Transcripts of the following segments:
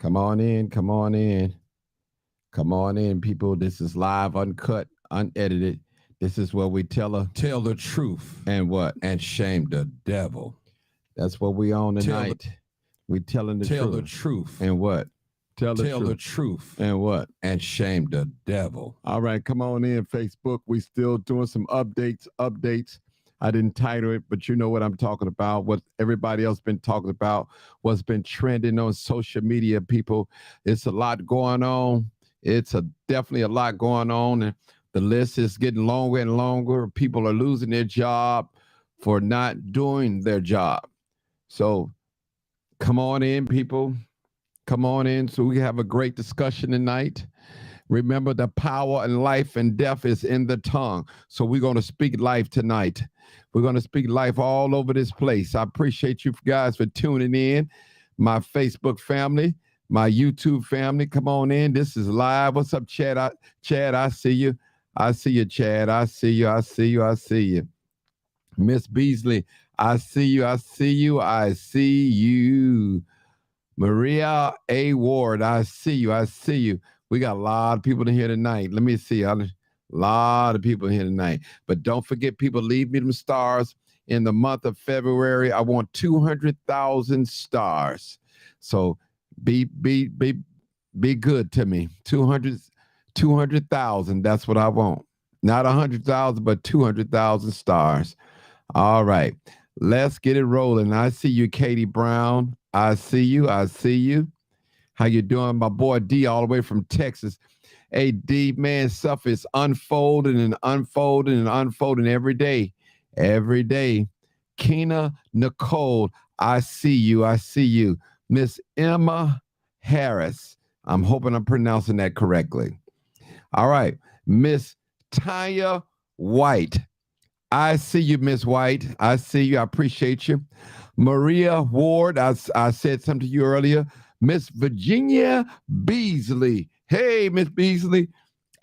Come on in, come on in, come on in, people. This is live, uncut, unedited. This is where we Tell the truth and what? and shame the devil. That's what we on Tell the tonight. We telling the tell the truth truth. and what? Tell the Tell the truth truth and what? and shame the devil. All right, come on in, Facebook. We still doing some updates. I didn't title it, but you know what I'm talking about. What everybody else been talking about. What's been trending on social media, people. It's a lot going on. Definitely a lot going on, and the list is getting longer and longer. People are losing their job for not doing their job. So come on in, people. Come on in so we can have a great discussion tonight. Remember, the power and life and death is in the tongue. So we're going to speak life tonight. We're going to speak life all over this place. I appreciate you guys for tuning in. My Facebook family, my YouTube family, come on in. This is live. What's up, Chad? Chad, I see you. I see you, Chad. I see you. I see you. I see you. Miss Beasley, I see you. I see you. I see you. Maria A. Ward, I see you. I see you. We got a lot of people in here tonight. Let me see. A lot of people in here tonight. But don't forget, people, leave me them stars in the month of February. I want 200,000 stars. So be good to me. 200,000. That's what I want. Not 100,000, but 200,000 stars. All right. Let's get it rolling. I see you, Katie Brown. I see you. I see you. How you doing, my boy D, all the way from Texas? Hey, D, man, stuff is unfolding and unfolding and unfolding every day. Every day. Keena Nicole, I see you. I see you. Miss Emma Harris. I'm hoping I'm pronouncing that correctly. All right. Miss Tanya White. I see you, Miss White. I see you. I appreciate you. Maria Ward, I said something to you earlier. Miss Virginia Beasley. Hey, Miss Beasley.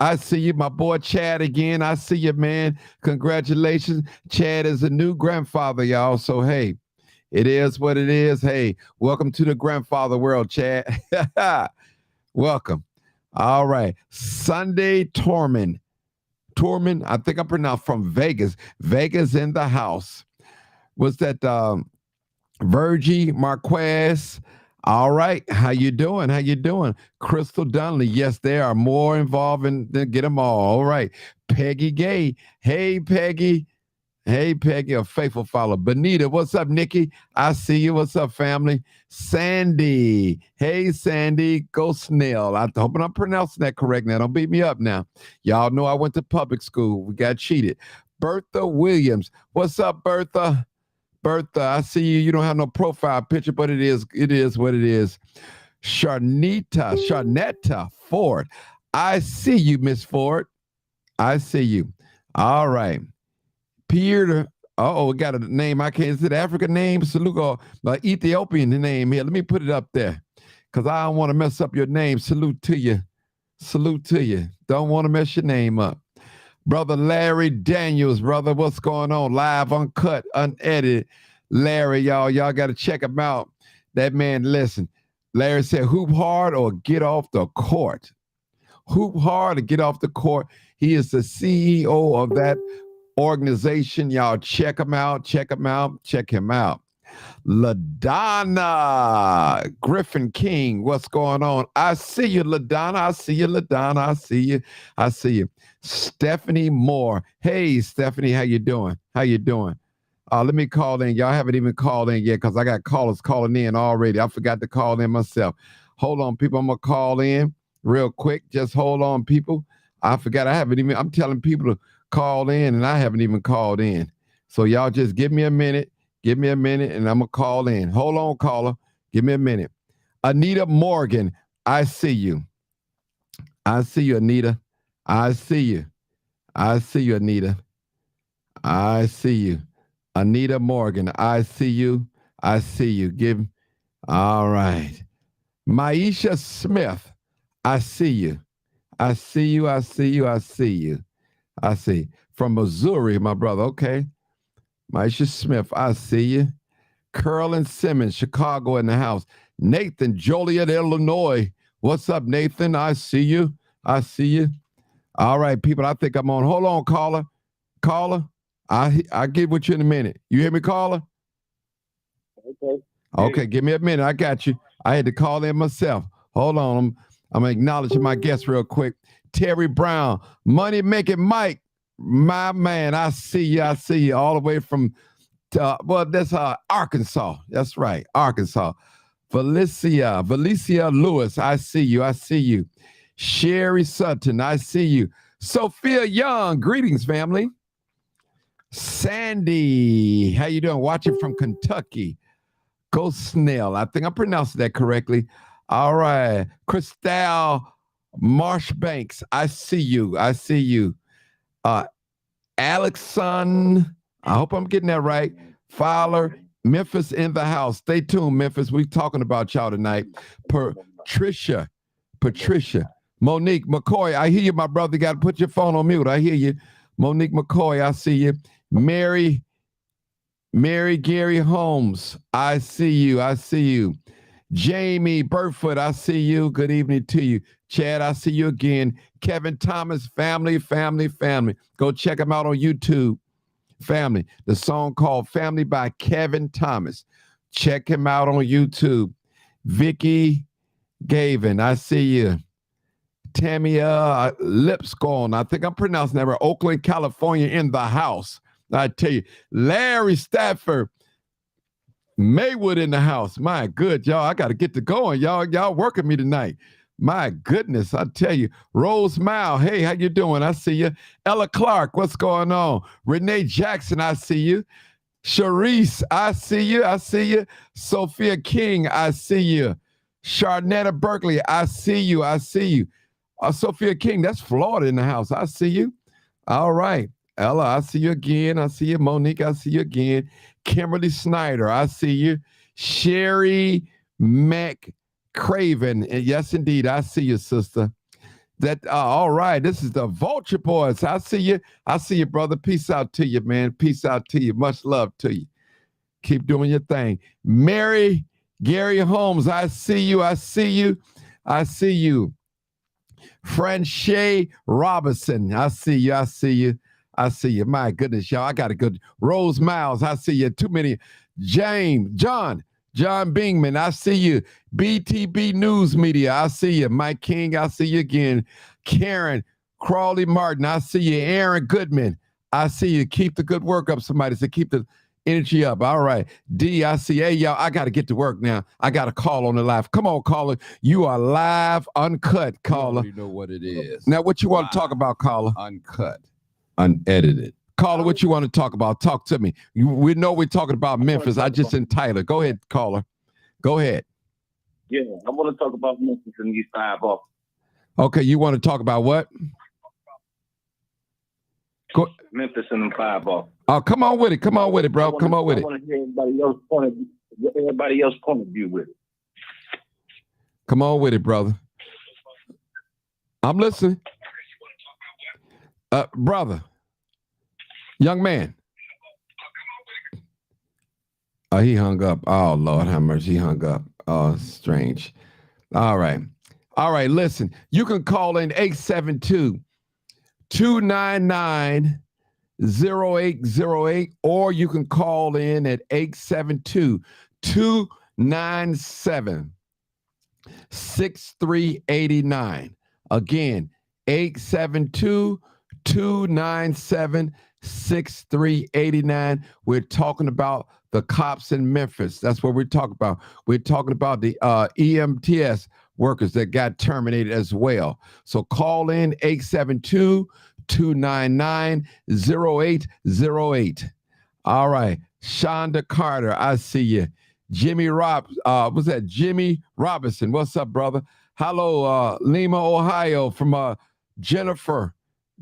I see you, my boy Chad again. I see you, man. Congratulations. Chad is a new grandfather, y'all. So, hey, it is what it is. Hey, welcome to the grandfather world, Chad. Welcome. All right. Sunday Torment, I think I pronounced from Vegas. Vegas in the house. Was that Virgie Marquez? All right. How you doing? How you doing? Crystal Dunley. Yes, there are more involved in get them all. All right. Peggy Gay. Hey, Peggy. Hey, Peggy, a faithful follower. Benita, what's up, Nikki? I see you. What's up, family? Sandy. Hey, Sandy. Go Snail. I hope I'm pronouncing that correct now. Don't beat me up now. Y'all know I went to public school. We got cheated. Bertha Williams. What's up, Bertha? Bertha, I see you. You don't have no profile picture, but it is what it is. Sharnetta Ford. I see you, Miss Ford. I see you. All right. Peter, we got a name. I can't say the African name. Salugo, Ethiopian name here. Let me put it up there because I don't want to mess up your name. Salute to you. Salute to you. Don't want to mess your name up. Brother Larry Daniels, brother, what's going on? Live, uncut, unedited. Larry, y'all got to check him out. That man, listen. Larry said, hoop hard or get off the court. Hoop hard or get off the court. He is the CEO of that organization. Y'all check him out. Check him out. Check him out. LaDonna Griffin King, what's going on? I see you, LaDonna. I see you, LaDonna. I see you. I see you. Stephanie Moore. Hey, Stephanie, how you doing? How you doing? Let me call in. Y'all haven't even called in yet because I got callers calling in already. I forgot to call in myself. Hold on, people. I'm going to call in real quick. Just hold on, people. I forgot. I'm telling people to call in and I haven't even called in. So y'all just give me a minute. Give me a minute and I'm going to call in. Hold on, caller. Give me a minute. Anita Morgan, I see you. I see you, Anita. I see you. I see you, Anita. I see you. Anita Morgan, I see you. I see you. All right. Maisha Smith, I see you. I see you. I see you. I see you. I see. From Missouri, my brother. Okay. Maisha Smith, I see you. Curlin Simmons, Chicago in the house. Nathan, Joliet, Illinois. What's up, Nathan? I see you. I see you. All right, people, I think I'm on. Hold on, caller. Caller, I get with you in a minute. You hear me, caller? Okay. Okay, give me a minute. I got you. I had to call in myself. Hold on. I'm acknowledging my guest real quick. Terry Brown, Money Making Mike, my man. I see you. I see you all the way from, that's Arkansas. That's right, Arkansas. Valencia Lewis, I see you. I see you. Sherry Sutton, I see you. Sophia Young, greetings, family. Sandy, how you doing? Watching from Kentucky. Go Snell. I think I'm pronouncing that correctly. All right. Christelle Marshbanks, I see you. I see you. Alexson, I hope I'm getting that right. Fowler, Memphis in the house. Stay tuned, Memphis. We're talking about y'all tonight. Patricia, Monique McCoy, I hear you, my brother. You got to put your phone on mute. I hear you. Monique McCoy, I see you. Mary Gary Holmes, I see you. I see you. Jamie Burfoot, I see you. Good evening to you. Chad, I see you again. Kevin Thomas, family. Go check him out on YouTube. Family. The song called Family by Kevin Thomas. Check him out on YouTube. Vicky Gavin, I see you. Tamia Lipscomb, I think I'm pronouncing that right. Oakland, California, in the house. I tell you, Larry Stafford, Maywood in the house. My good, y'all. I got to get to going. Y'all working me tonight. My goodness, I tell you. Rose Mile, hey, how you doing? I see you. Ella Clark, what's going on? Renee Jackson, I see you. Sharice, I see you. I see you. Sophia King, I see you. Sharnetta Berkeley, I see you. I see you. Sophia King, that's Florida in the house. I see you. All right. Ella, I see you again. I see you. Monique, I see you again. Kimberly Snyder, I see you. Sherry McCraven, and yes, indeed, I see you, sister. All right, this is the Vulture Boys. I see you. I see you, brother. Peace out to you, man. Peace out to you. Much love to you. Keep doing your thing. Mary Gary Holmes, I see you. I see you. I see you. Franche Robinson, I see you. I see you. I see you. My goodness, y'all. I got a good Rose Miles. I see you. Too many. John Bingman. I see you. BTB News Media. I see you. Mike King. I see you again. Karen Crawley Martin. I see you. Aaron Goodman. I see you. Keep the good work up. Somebody said keep the energy up. All right. D, I see. Hey, y'all, I got to get to work now. I got a call on the live. Come on, caller. You are live, uncut, caller. You know what it is. Now, what you want to talk about, caller? Uncut, unedited. Caller, what you want to talk about? Talk to me. We know we're talking about Memphis. I just in Tyler. Go ahead, caller. Go ahead. Yeah, I want to talk about Memphis and these 5 off. Okay, you want to talk about what? Go. Memphis and them 5 off. Oh, come on with it. Come on with it, bro. Come on with it. I want to hear everybody else's point of view with it. Come on with it, brother. I'm listening. Brother. Young man. Oh, he hung up. Oh, Lord have mercy. He hung up. Oh, strange. All right. All right, listen. You can call in 872-299-0808, or you can call in at 872-297-6389. Again, 872-297-6389. We're talking about the cops in Memphis. That's what we're talking about. We're talking about the EMTS workers that got terminated as well. So call in 872-299-0808. All right. Shonda Carter, I see you. Jimmy what's that? Jimmy Robinson. What's up, brother? Hello, Lima, Ohio, from Jennifer.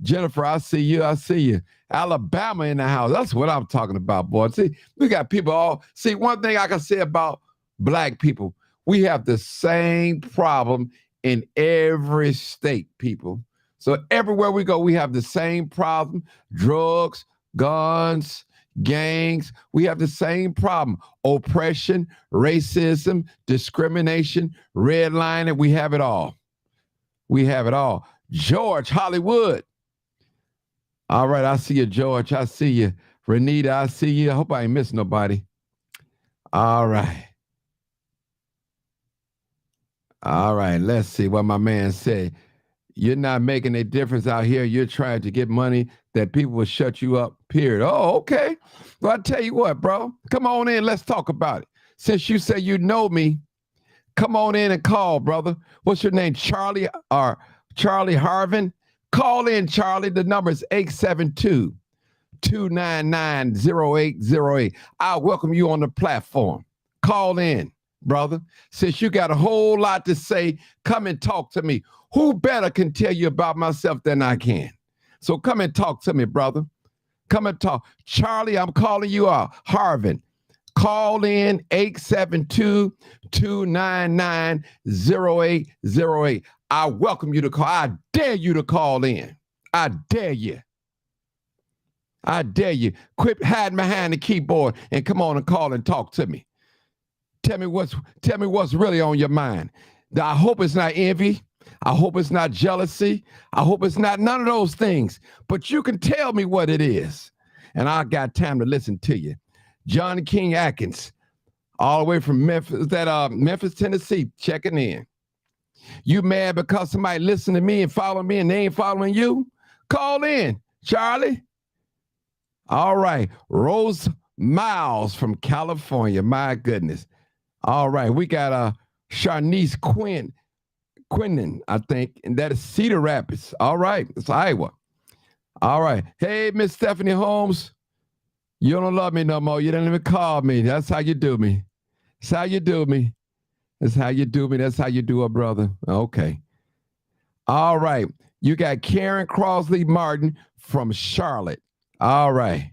Jennifer, I see you. I see you. Alabama in the house. That's what I'm talking about, boy. See, we got people all. See, one thing I can say about black people, we have the same problem in every state, people. So everywhere we go, we have the same problem. Drugs, guns, gangs. We have the same problem. Oppression, racism, discrimination, redlining. We have it all. We have it all. George, Hollywood. All right, I see you, George. I see you. Renita, I see you. I hope I ain't missing nobody. All right. All right, let's see what my man said. You're not making a difference out here. You're trying to get money that people will shut you up, period. Oh, okay. Well, I'll tell you what, bro. Come on in. Let's talk about it. Since you say you know me, come on in and call, brother. What's your name? Charlie or Charlie Harvin? Call in, Charlie. The number is 872-299-0808. I'll welcome you on the platform. Call in, brother. Since you got a whole lot to say, come and talk to me. Who better can tell you about myself than I can? So come and talk to me, brother. Come and talk. Charlie, I'm calling you out. Harvin. Call in 872-299-0808. I welcome you to call. I dare you to call in. I dare you. I dare you. Quit hiding behind the keyboard and come on and call and talk to me. Tell me what's really on your mind. I hope it's not envy. I hope it's not jealousy. I hope it's not none of those things. But you can tell me what it is. And I got time to listen to you. John King Atkins, all the way from Memphis, Tennessee, checking in. You mad because somebody listen to me and follow me and they ain't following you? Call in, Charlie. All right. Rose Miles from California. My goodness. All right. We got Sharnice Quinnen, I think, and that is Cedar Rapids. All right. It's Iowa. All right. Hey, Miss Stephanie Holmes. You don't love me no more. You don't even call me. That's how you do me. That's how you do me. That's how you do me. That's how you do a brother. Okay. All right. You got Karen Crosley Martin from Charlotte. All right.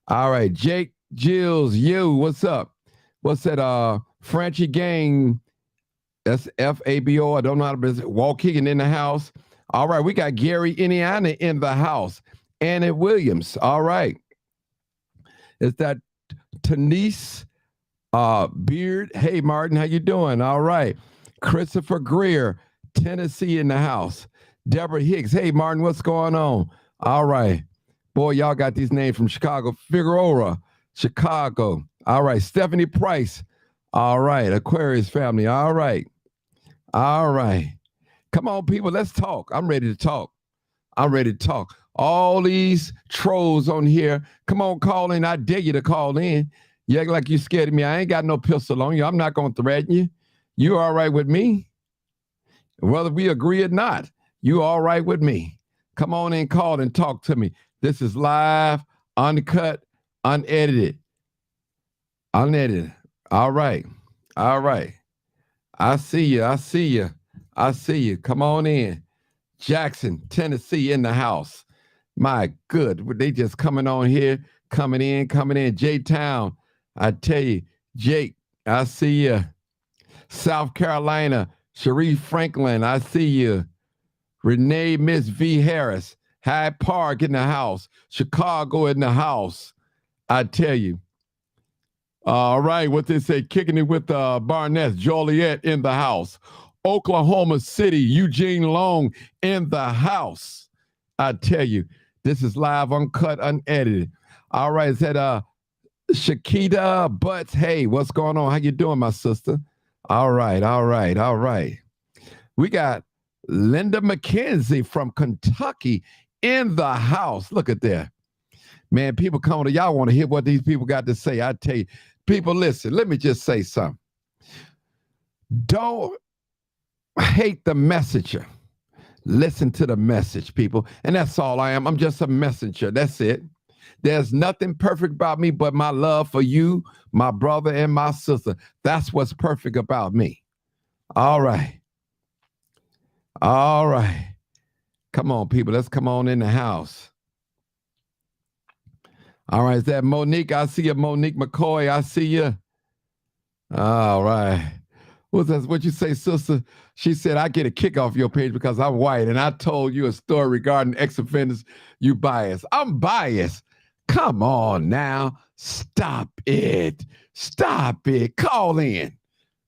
All right. Jake Jills, you, what's up? What's that? Frenchie Gang. That's FABO. I don't know how to pronounce it. Walking in the house. All right. We got Gary, Indiana in the house. Annie Williams. All right. Is that Tanise Beard? Hey, Martin, how you doing? All right. Christopher Greer, Tennessee in the house. Deborah Hicks. Hey, Martin, what's going on? All right. Boy, y'all got these names from Chicago. Figueroa, Chicago. All right. Stephanie Price. All right. Aquarius family. All right. All right. Come on, people. Let's talk. I'm ready to talk. I'm ready to talk. All these trolls on here. Come on, call in. I dare you to call in. You act like you scared of me. I ain't got no pistol on you. I'm not going to threaten you. You all right with me? Whether we agree or not, you all right with me? Come on in, call and talk to me. This is live, uncut, unedited. Unedited. All right. All right. I see you. I see you. I see you. Come on in. Jackson, Tennessee in the house. My good. They just coming on here, coming in. J-Town, I tell you. Jake, I see you. South Carolina, Sharif Franklin, I see you. Renee Miss V. Harris, Hyde Park in the house. Chicago in the house. I tell you. All right, what they say, kicking it with Barnett, Joliet in the house. Oklahoma City, Eugene Long in the house. I tell you, this is live, uncut, unedited. All right, is that Shakita Butts? Hey, what's going on? How you doing, my sister? All right, all right, all right. We got Linda McKenzie from Kentucky in the house. Look at that. Man, people coming to y'all want to hear what these people got to say. I tell you, people, listen, let me just say something. Don't hate the messenger. Listen to the message, people. And that's all I am. I'm just a messenger. That's it. There's nothing perfect about me but my love for you, my brother, and my sister. That's what's perfect about me. All right. All right. Come on, people. Let's come on in the house. All right. Is that Monique? I see you, Monique McCoy. I see you. All right. What's that? What you say, sister? She said, I get a kick off your page because I'm white, and I told you a story regarding ex-offenders. You biased. I'm biased. Come on now. Stop it. Stop it. Call in.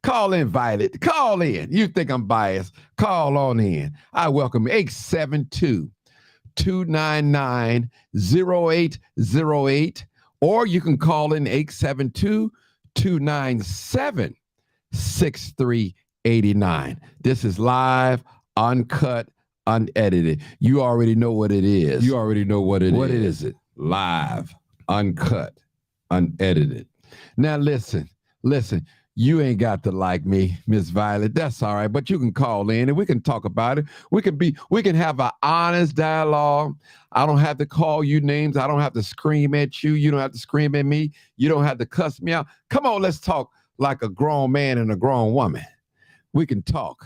Call in, Violet. Call in. You think I'm biased? Call on in. I welcome 872-299-0808, or you can call in 872-297-6389. This is live, uncut, unedited. You already know what it is. You already know what it is. What is it? Live, uncut, unedited. Now listen. You ain't got to like me, Miss Violet. That's all right. But you can call in and we can talk about it. We can have an honest dialogue. I don't have to call you names. I don't have to scream at you. You don't have to scream at me. You don't have to cuss me out. Come on, let's talk like a grown man and a grown woman. We can talk.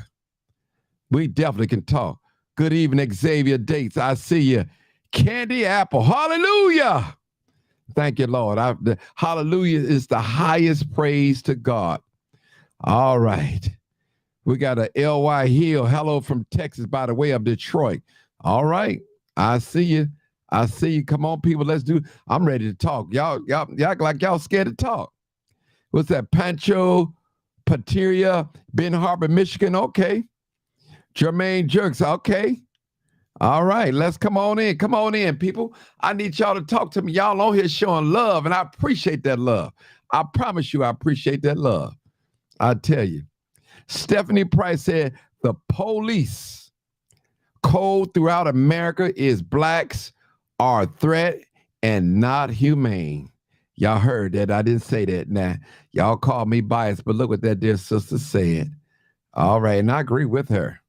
We definitely can talk. Good evening, Xavier Dates. I see you. Candy Apple. Hallelujah. Thank you, Lord. Hallelujah is the highest praise to God. All right. We got a L.Y. Hill. Hello from Texas, by the way, of Detroit. All right. I see you. Come on, people. Let's do. I'm ready to talk. Y'all act like y'all scared to talk. What's that? Pancho Pateria, Ben Harbor, Michigan. Okay. Jermaine Jerks. Okay. All right, let's come on in. Come on in, people. I need y'all to talk to me. Y'all on here showing love, and I appreciate that love. I promise you I appreciate that love. I tell you. Stephanie Price said, the police code throughout America is blacks are a threat and not humane. Y'all heard that. I didn't say that. Now, y'all call me biased, but look what that dear sister said. All right, and I agree with her.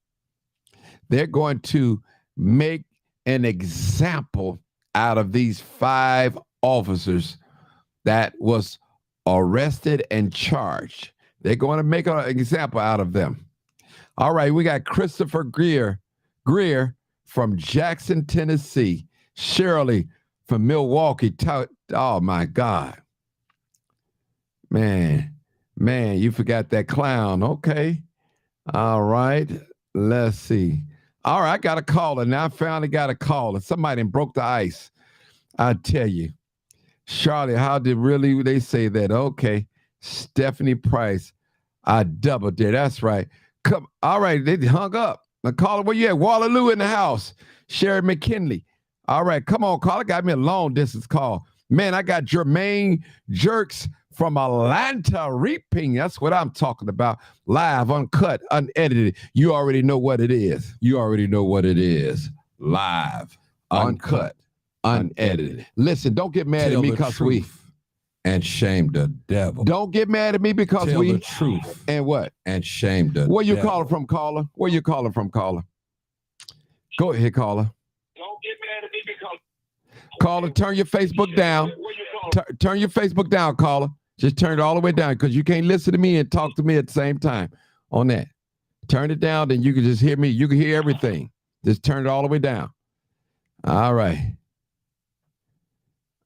They're going to make an example out of these 5 officers that was arrested and charged. They're going to make an example out of them. All right, we got Christopher Greer from Jackson, Tennessee. Shirley from Milwaukee. Oh, my God. Man, you forgot that clown. Okay. All right, let's see. All right, I got a caller. Now I finally got a caller. Somebody broke the ice. I tell you. Charlotte, how did really they say that? Okay. Stephanie Price. I doubled there. That's right. Come. All right, they hung up. The caller, where you at? Waterloo in the house. Sherry McKinley. All right, come on, caller. Got me a long distance call. Man, I got Jermaine Jerks from Atlanta reaping. That's what I'm talking about. Live, uncut, unedited. You already know what it is. You already know what it is. Live, uncut, unedited. Listen, don't get mad at me because we and shame the devil. Don't get mad at me because Tell we the truth and what? And shame the Where you devil. calling from, caller? Where you calling from, caller? Go ahead, caller. Don't get mad at me because Caller, turn your Facebook down. Turn your Facebook down, caller. Just turn it all the way down because you can't listen to me and talk to me at the same time on that. Turn it down, then you can just hear me. You can hear everything. Just turn it all the way down. All right.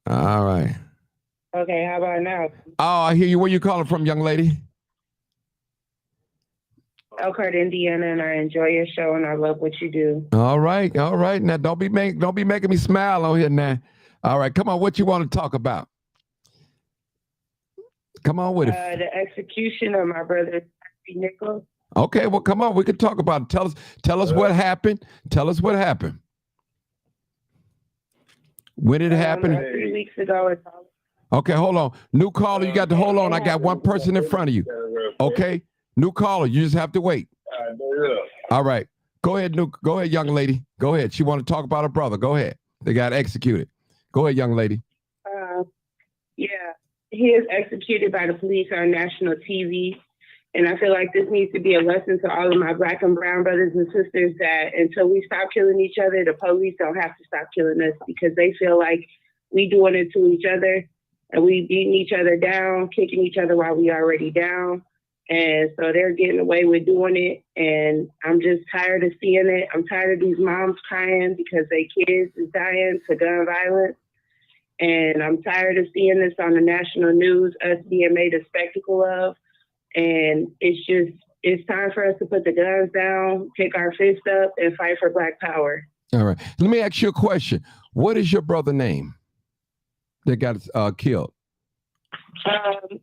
All right. Okay, how about now? Oh, I hear you. Where you calling from, young lady? Elkhart, Indiana, and I enjoy your show and I love what you do. All right. All right. Now don't be making me smile on here now. All right. Come on. What you want to talk about? Come on with it. The execution of my brother, Nichols. Okay, well, come on. We can talk about it. Tell us what happened. Tell us what happened. When did it happen? 3 weeks ago. Okay, hold on. New caller, you got to hold on. I got one person in front of you. Okay, new caller, you just have to wait. All right, go ahead, young lady. Go ahead. She want to talk about her brother. Go ahead. They got executed. Go ahead, young lady. Yeah, he is executed by the police on national TV. And I feel like this needs to be a lesson to all of my Black and brown brothers and sisters that until we stop killing each other, the police don't have to stop killing us because they feel like we doing it to each other and we beating each other down, kicking each other while we already down. And so they're getting away with doing it. And I'm just tired of seeing it. I'm tired of these moms crying because their kids is dying to gun violence. And I'm tired of seeing this on the national news, us being made a spectacle of. And it's time for us to put the guns down, pick our fist up, and fight for Black power. All right. Let me ask you a question. What is your brother's name? that got killed? Um,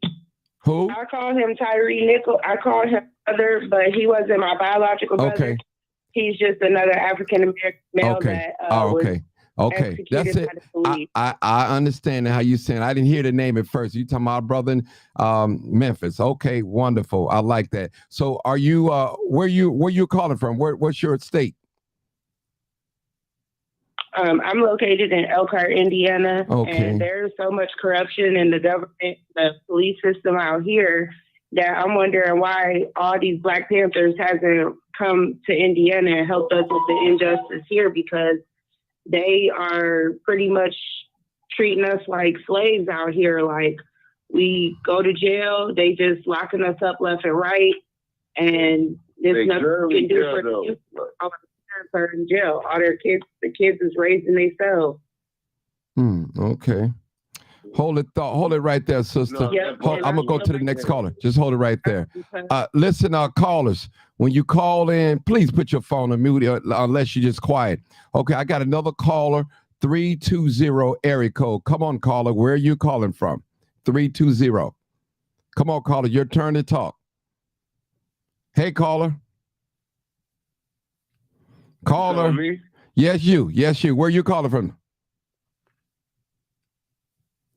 Who? I call him Tyree Nickel. I call him brother, but he wasn't my biological brother. Okay. He's just another African American male Okay. that Oh, was okay. Okay. That's executed it. by the police. I understand how you saying. I didn't hear the name at first. You talking about brother in Memphis. Okay, wonderful. I like that. So are you where you calling from? What's your state? I'm located in Elkhart, Indiana, Okay. and there's so much corruption in the government, the police system out here, that I'm wondering why all these Black Panthers hasn't come to Indiana and helped us with the injustice here, because they are pretty much treating us like slaves out here. Like, we go to jail, they just locking us up left and right, and there's nothing we can do for the youth. All the parents are in jail. All their kids, the kids is raising themselves. Okay. Hold it right there, sister. No, Yeah, I'm gonna go to the next caller. Just hold it right there. Because Listen, callers, when you call in, please put your phone on mute unless you're just quiet. Okay, I got another caller, 320 area code. Come on, caller. Where are you calling from? 320. Come on, caller. Your turn to talk. Hey, caller. Caller. Me? Yes, you. Yes, you. Where are you calling from?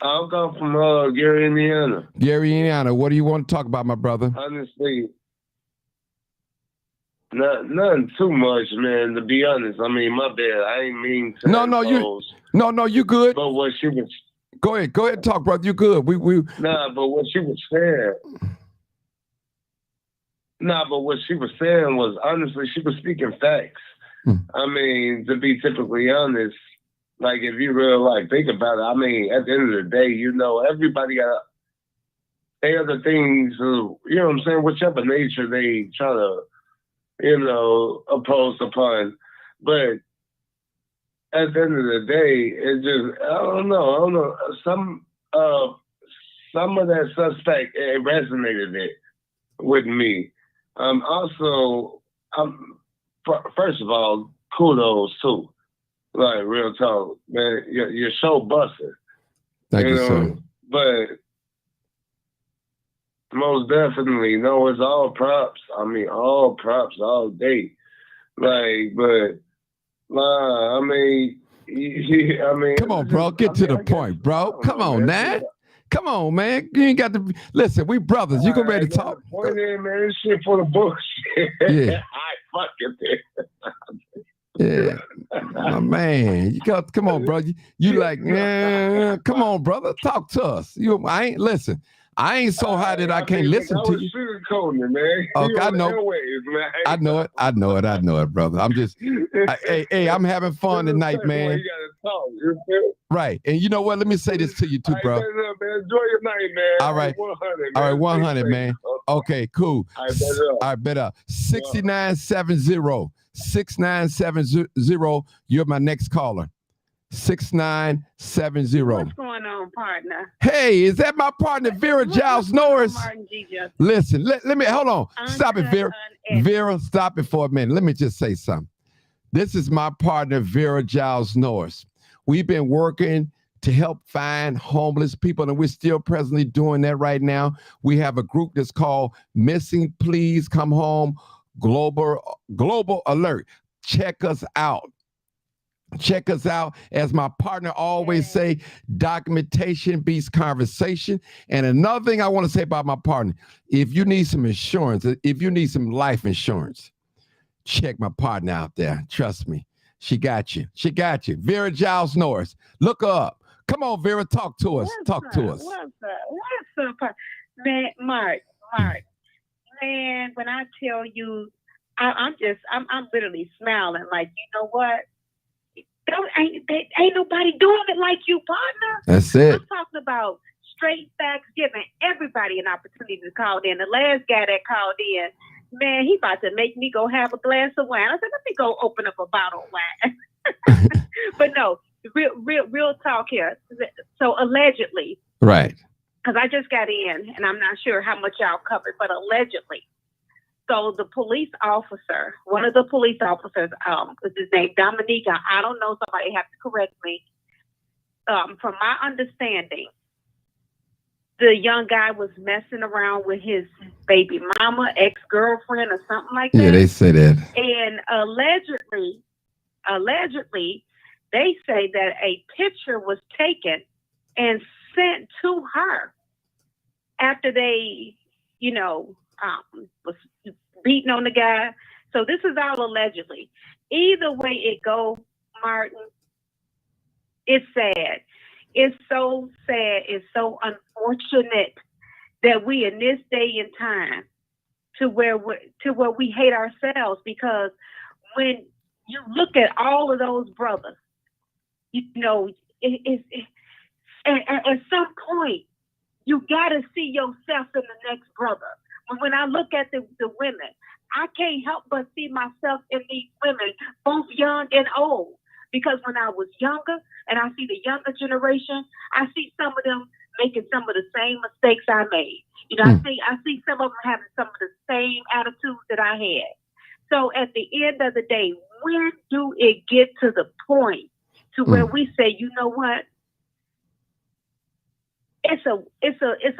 I'm coming from Gary, Indiana. Gary, Indiana. What do you want to talk about, my brother? Honestly, nothing too much, man. To be honest, I mean, my bad. I ain't mean to. No, you good. But what she was. Go ahead, talk, brother. You good. Nah, but what she was saying. Nah, but what she was saying was, honestly, she was speaking facts. I mean, to be typically honest, like, if you really think about it, I mean, at the end of the day, everybody got they other things, you know what I'm saying, whichever nature they try to, oppose upon. But at the end of the day, it just, I don't know. Some of that suspect, it resonated with me. Also, first of all, kudos too. Like, real talk, man. Your show busted. Thank you, sir. But most definitely, no, it's all props. I mean, all props all day. Like, but I mean, come on, bro. Get to the point, bro. Come on, man. Come on, man. You ain't got to listen. We brothers. You gonna ready to talk? Point in, man. This shit for the bullshit. Yeah. I fucking did. Yeah, my man. You got come on, bro. You like, come on, brother. Talk to us. I ain't so high that I can't listen to you. Man. Okay, I know. Airways, man. I know it, brother. I'm just, hey, I'm having fun tonight, man. You gotta talk, you feel? Right, and you know what? Let me say this to you too, bro. Man, enjoy your night, man. All right, 100, man. all right, 100, man. Okay, cool. All right, better. 6970. 6970. You're my next caller. 6970. what's going on, partner? Hey, is that my partner, Vera Giles Norris? Listen, let me, hold on. Stop it, Vera. Vera, stop it for a minute. Let me just say something. This is my partner, Vera Giles Norris. We've been working to help find homeless people, and we're still presently doing that right now. We have a group that's called Missing Please Come Home Global Alert. Check us out. Check us out. As my partner always say, documentation beats conversation. And another thing I want to say about my partner, if you need some insurance, if you need some life insurance, check my partner out there. Trust me. She got you. She got you. Vera Giles Norris. Look her up. Come on, Vera, talk to us. Talk to us. What's up? Man, Mark. Man, when I tell you, I'm literally smiling. Like, you know what? Ain't nobody doing it like you, partner. That's it. I'm talking about straight facts, giving everybody an opportunity to call in. The last guy that called in, man, he about to make me go have a glass of wine. I said, let me go open up a bottle of wine. But no, real talk here. So allegedly, right? Because I just got in, and I'm not sure how much y'all covered, but allegedly. So the police officer, one of the police officers, is his name Dominique. I don't know, somebody have to correct me. from my understanding, the young guy was messing around with his baby mama, ex-girlfriend, or something like that. Yeah, they say that. And allegedly, they say that a picture was taken and sent to her after they, was beating on the guy. So this is all allegedly. Either way it go, Martin, it's sad. It's so sad. It's so unfortunate that we in this day and time to where we hate ourselves, because when you look at all of those brothers, at some point you gotta see yourself in the next brother. When I look at the women, I can't help but see myself in these women, both young and old. Because when I was younger and I see the younger generation, I see some of them making some of the same mistakes I made. I see some of them having some of the same attitudes that I had. So at the end of the day, when do it get to the point to where we say, you know what? It's a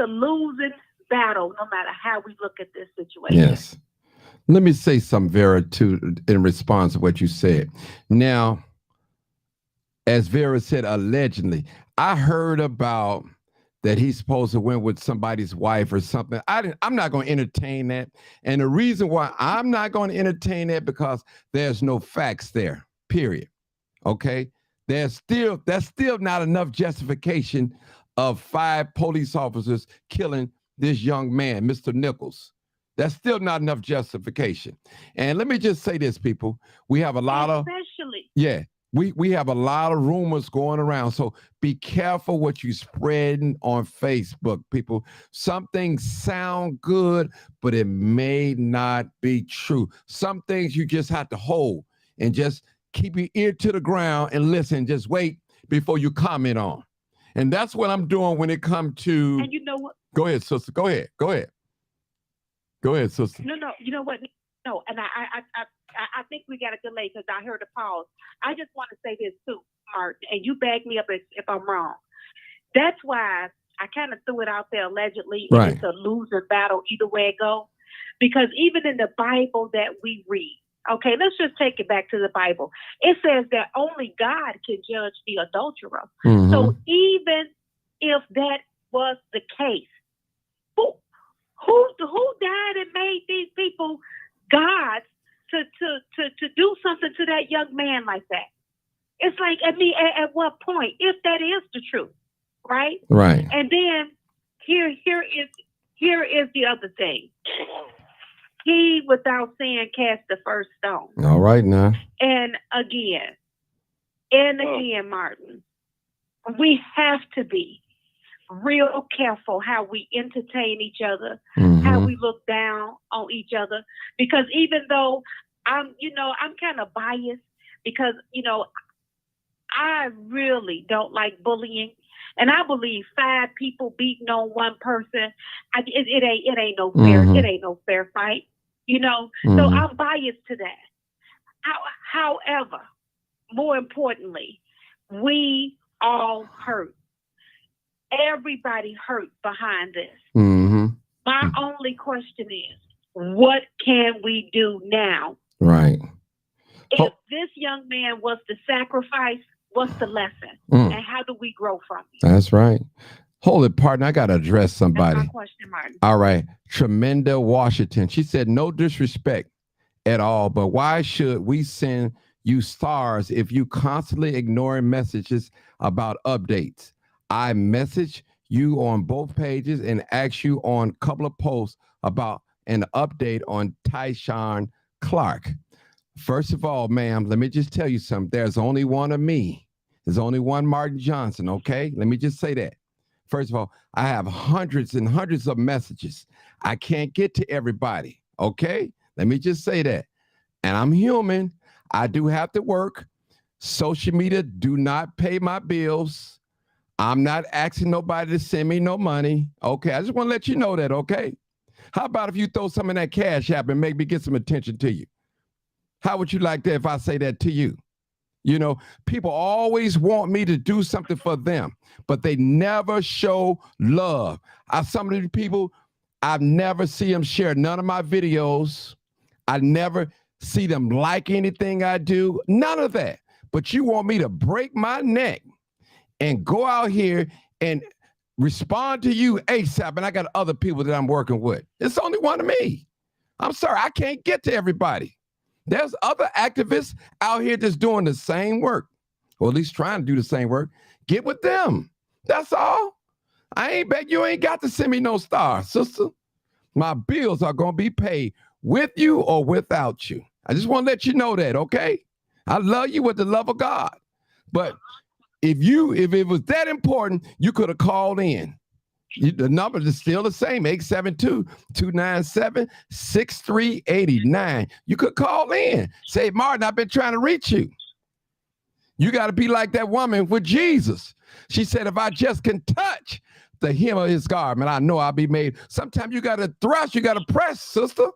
losing battle, no matter how we look at this situation. Yes. Let me say something, Vera, too, in response to what you said. Now, as Vera said, allegedly, I heard about that he's supposed to went with somebody's wife or something. I'm not going to entertain that. And the reason why I'm not going to entertain that, because there's no facts there, period. Okay? That's still not enough justification of 5 police officers killing this young man, Mr. Nichols. That's still not enough justification. And let me just say this, people. We have a lot of... We have a lot of rumors going around. So be careful what you spreading on Facebook, people. Some things sound good, but it may not be true. Some things you just have to hold and just keep your ear to the ground and listen. Just wait before you comment on. And that's what I'm doing when it comes to... And you know what? Go ahead, sister. Go ahead, sister. No, you know what? No, and I think we got a delay because I heard a pause. I just want to say this too, Martin, and you back me up if I'm wrong. That's why I kind of threw it out there allegedly. Right. It's a losing battle either way it goes. Because even in the Bible that we read, okay, let's just take it back to the Bible. It says that only God can judge the adulterer. Mm-hmm. So even if that was the case, who died and made these people gods to do something to that young man like that? It's like, at what point, if that is the truth, right? Right. And then here is the other thing. He, without sin, cast the first stone. All right now. And again, Martin, we have to be real careful how we entertain each other, how we look down on each other. Because even though I'm kind of biased, because, I really don't like bullying. And I believe 5 people beating on one person, it ain't no fair, it ain't no fair fight, So I'm biased to that. However, more importantly, we all hurt. Everybody hurt behind this. My only question is, what can we do now? Right. If this young man was the sacrifice, what's the lesson? And how do we grow from it? That's right. Hold it, partner. I got to address somebody. That's my question, Martin. All right. Tremenda Washington. She said, no disrespect at all, but why should we send you stars if you constantly ignoring messages about updates? I message you on both pages and ask you on a couple of posts about an update on Tyshawn Clark. First of all, ma'am, let me just tell you something. There's only one of me. There's only one Martin Johnson, okay? Let me just say that. First of all, I have hundreds and hundreds of messages. I can't get to everybody, okay? Let me just say that. And I'm human. I do have to work. Social media do not pay my bills. I'm not asking nobody to send me no money. Okay, I just want to let you know that, okay? How about if you throw some of that cash app and make me get some attention to you? How would you like that if I say that to you? You know, people always want me to do something for them, but they never show love. Some of these people, I've never see them share none of my videos. I never see them like anything I do, none of that. But you want me to break my neck and go out here and respond to you ASAP, and I got other people that I'm working with. It's only one of me. I'm sorry, I can't get to everybody. There's other activists out here that's doing the same work, or at least trying to do the same work. Get with them. That's all. You ain't got to send me no star, sister. My bills are going to be paid with you or without you. I just want to let you know that, okay? I love you with the love of God. But if it was that important, you could have called in. The number is still the same, 872-297-6389. You could call in. Say, Martin, I've been trying to reach you. You got to be like that woman with Jesus. She said, if I just can touch the hem of his garment, I know I'll be made. Sometimes you got to thrust, you got to press, sister.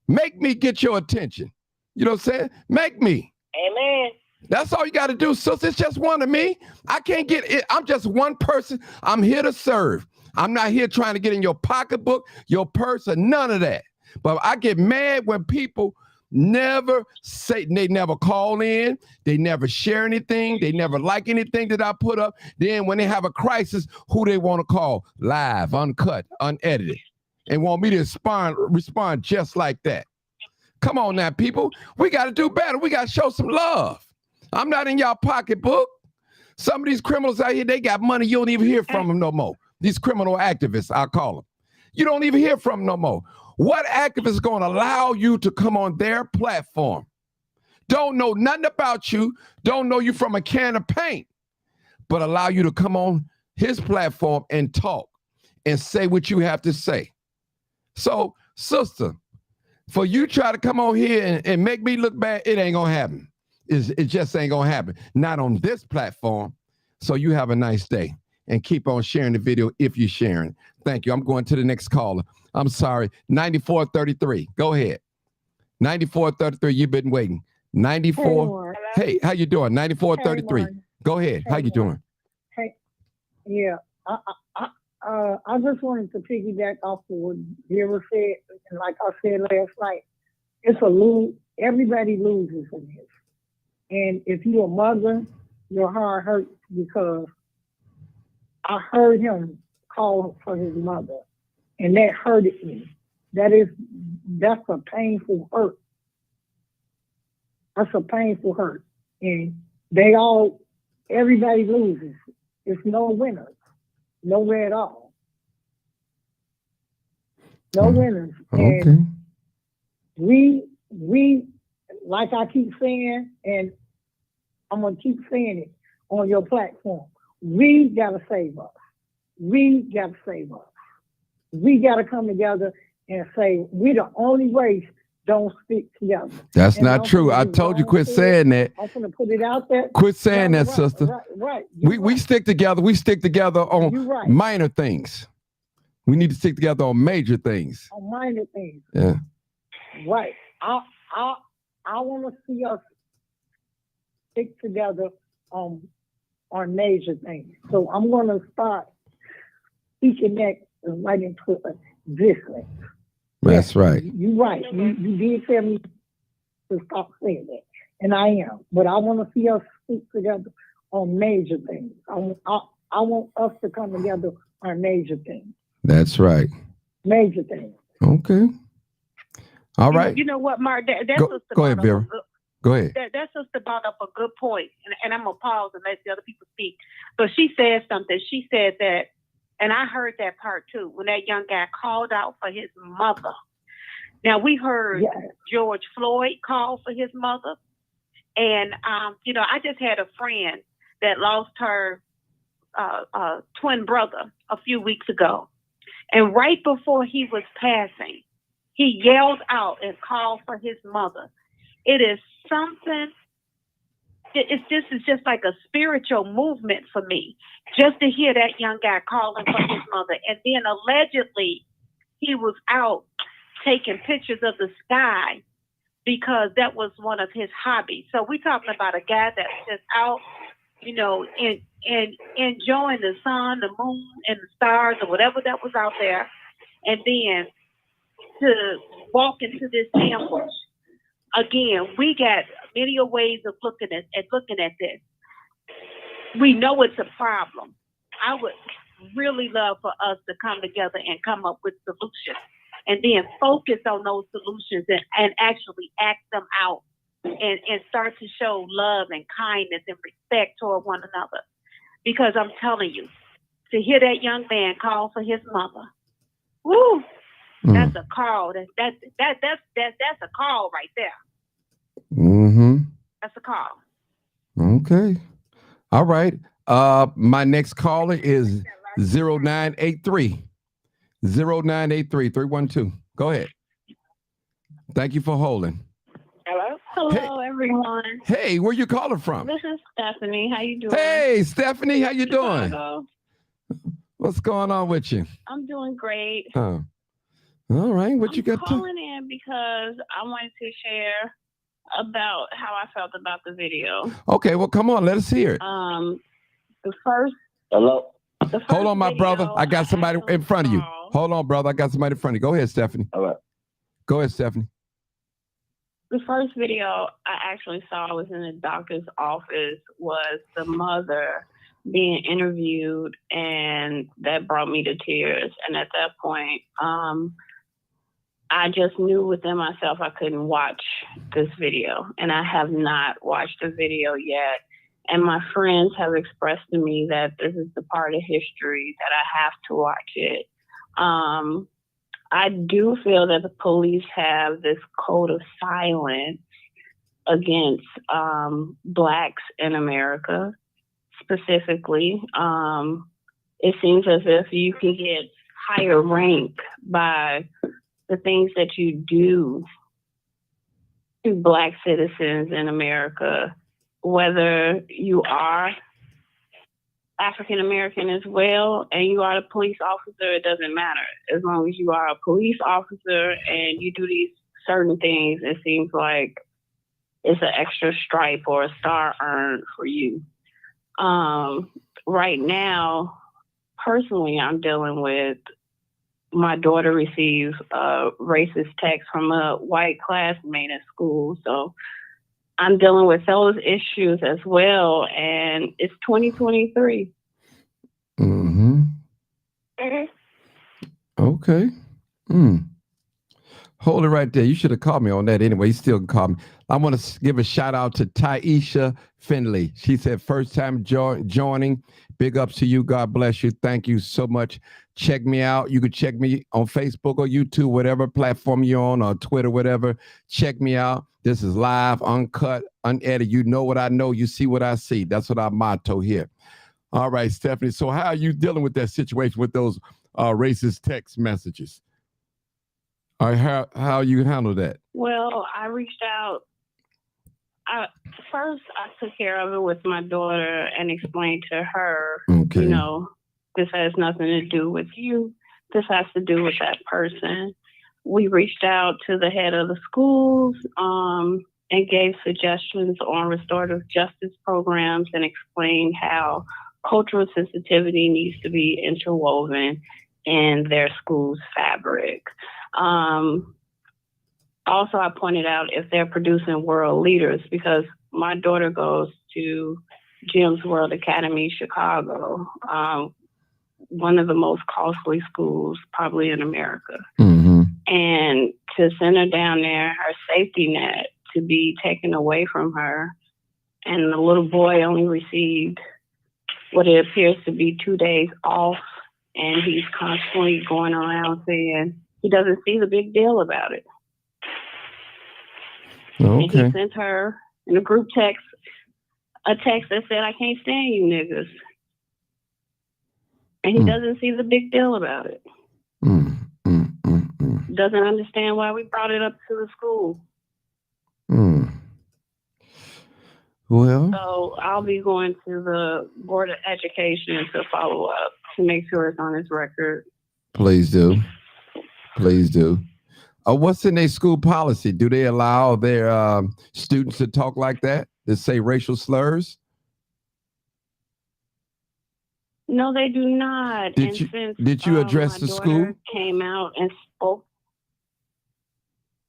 Make me get your attention. You know what I'm saying? Make me. Amen. That's all you got to do, sister. It's just one of me. I can't get it. I'm just one person. I'm here to serve. I'm not here trying to get in your pocketbook, your purse, or none of that. But I get mad when people never call in. They never share anything. They never like anything that I put up. Then when they have a crisis, who they want to call? Live, uncut, unedited. And want me to respond just like that. Come on now, people. We got to do better. We got to show some love. I'm not in y'all pocketbook. Some of these criminals out here, they got money. You don't even hear from them no more. These criminal activists, I'll call them. You don't even hear from them no more. What activist is going to allow you to come on their platform? Don't know nothing about you. Don't know you from a can of paint, but allow you to come on his platform and talk and say what you have to say. So, sister, for you try to come on here and make me look bad, it ain't going to happen. It just ain't going to happen. Not on this platform. So you have a nice day and keep on sharing the video if you're sharing. Thank you. I'm going to the next caller. I'm sorry. 9433. Go ahead. 9433. You've been waiting. 94. Hey, how you doing? 9433. Hey, go ahead. Hey, how you doing? Hey, yeah. I just wanted to piggyback off of what Vera said, and like I said last night, it's a lose. Everybody loses in this. And if you're a mother, your heart hurts because I heard him call for his mother, and that hurted me. That's a painful hurt. That's a painful hurt. And everybody loses. It's no winners. Nowhere at all. No winners. Okay. And we, like I keep saying, and I'm going to keep saying it on your platform, we got to save us. We got to save us. We got to come together and say, we the only race don't stick together. That's not true. I told you quit saying that. I'm going to put it out there. Quit saying that, sister. Right. We stick together. We stick together on minor things. We need to stick together on major things. On minor things. Yeah. Right. I want to see us stick together on major things. So I'm going to start speaking that right into existence. That's right. You're right. You did tell me to stop saying that, and I am. But I want to see us stick together on major things. I want us to come together on major things. That's right. Major things. Okay. All right. You know what, Mark? Go ahead, Vera. Go ahead. That's just brought up a good point, and I'm gonna pause and let the other people speak. But she said something. She said that, and I heard that part too, when that young guy called out for his mother. Now we heard George Floyd call for his mother, and I just had a friend that lost her twin brother a few weeks ago, and right before he was passing, he yelled out and called for his mother. It is something. It's just like a spiritual movement for me, just to hear that young guy calling for his mother. And then allegedly he was out taking pictures of the sky because that was one of his hobbies. So we're talking about a guy that's just out, you know, in enjoying the sun, the moon, and the stars, or whatever that was out there, and then to walk into this ambush. Again, we got many ways of looking at this. We know it's a problem. I would really love for us to come together and come up with solutions, and then focus on those solutions and actually act them out, and start to show love and kindness and respect toward one another. Because I'm telling you, to hear that young man call for his mother, woo, that's a call. That's a call right there. Mm-hmm. That's a call. Okay. All right. My next caller is 0983. 0983 312. Go ahead. Thank you for holding. Hello? Hello, everyone. Hey, where you calling from? This is Stephanie. How you doing? Hey, Stephanie, how you doing? Chicago. What's going on with you? I'm doing great. Huh. All right. What you got to? I'm calling in because I wanted to share about how I felt about the video. Okay, well, come on. Let us hear it. The first. Hello. The first Hold on, my brother. video I got somebody actually in front of you. saw- Hold on, brother. I got somebody in front of you. Go ahead, Stephanie. All right. Go ahead, Stephanie. The first video I actually saw was in the doctor's office, was the mother being interviewed, and that brought me to tears. And at that point, I just knew within myself I couldn't watch this video, and I have not watched the video yet. And my friends have expressed to me that this is the part of history that I have to watch it. I do feel that the police have this code of silence against Blacks in America, specifically. It seems as if you can get higher rank by the things that you do to Black citizens in America, whether you are African American as well and you are a police officer. It doesn't matter. As long as you are a police officer and you do these certain things, it seems like it's an extra stripe or a star earned for you. Right now, personally, I'm dealing with, my daughter receives a racist text from a white classmate at school. So I'm dealing with those issues as well. And it's 2023. Mm-hmm. Okay. Hold it right there. You should have called me on that anyway. You still can call me. I want to give a shout out to Taisha Finley. She said, first time joining. Big ups to you. God bless you. Thank you so much. Check me out. You can check me on Facebook or YouTube, whatever platform you're on, or Twitter, whatever. Check me out. This is live, uncut, unedited. You know what I know. You see what I see. That's what our motto here. All right, Stephanie. So how are you dealing with that situation with those racist text messages? All right, how you handle that? Well, I reached out. First, I took care of it with my daughter and explained to her, Okay. you know, this has nothing to do with you. This has to do with that person. We reached out to the head of the schools and gave suggestions on restorative justice programs and explained how cultural sensitivity needs to be interwoven in their school's fabric. Also, I pointed out if they're producing world leaders, because my daughter goes to Jim's World Academy, Chicago, one of the most costly schools probably in America. Mm-hmm. And to send her down there, her safety net to be taken away from her, and the little boy only received what it appears to be 2 days off, and he's constantly going around saying he doesn't see the big deal about it. And Okay. he sent her in a group text a text that said, "I can't stand you niggas." And he doesn't see the big deal about it. Doesn't understand why we brought it up to the school. Well, So I'll be going to the Board of Education to follow up to make sure it's on his record. please do. Please do. What's in their school policy? Do they allow their students to talk like that? To say racial slurs? No, they do not. Did you address the school? Came out and spoke.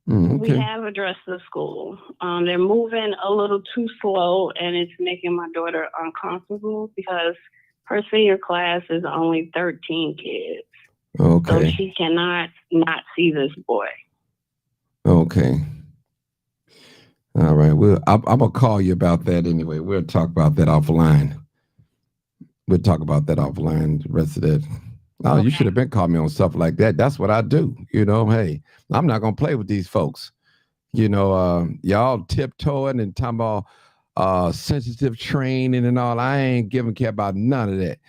Okay. We have addressed the school. They're moving a little too slow, and it's making my daughter uncomfortable because her senior class is only 13 kids. Okay. So she cannot not see this boy. Okay. All right. I'm gonna call you about that anyway. We'll talk about that offline. We'll talk about that offline. The rest of that. Oh, okay. You should have been calling me on stuff like that. That's what I do. You know, hey, I'm not gonna play with these folks. You know, y'all tiptoeing and talking about sensitive training and all. I ain't giving care about none of that.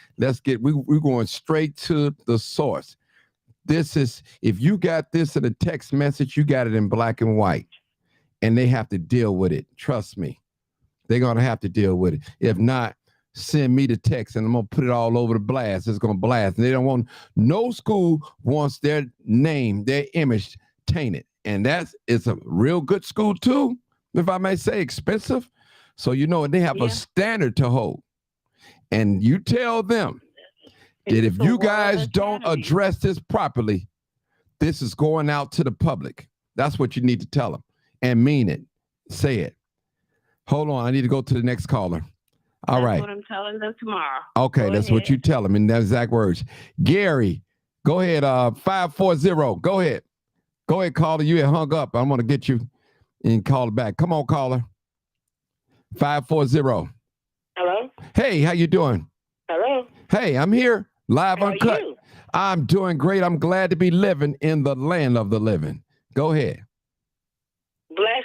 We're going straight to the source. This is, if you got this in a text message, you got it in black and white, and they have to deal with it. Trust me, they're gonna have to deal with it. If not, send me the text and I'm gonna put it all over the blast. It's gonna blast. And they don't want, no school wants their name, their image tainted. And it's a real good school too, if I may say, expensive. So you know, they have a standard to hold. And you tell them that if you guys don't address this properly, this is going out to the public. That's what you need to tell them and mean it. Say it. Hold on, I need to go to the next caller. All right. That's what I'm telling them tomorrow. Okay, that's what you tell them in the exact words. Gary, go ahead. 540. Go ahead. Go ahead, caller. You had hung up. I'm going to get you and call it back. Come on, caller. 540. Hello? Hey, how you doing? Hello? Hey, I'm here. Live How Uncut. are you? I'm doing great. I'm glad to be living in the land of the living. Go ahead. Bless.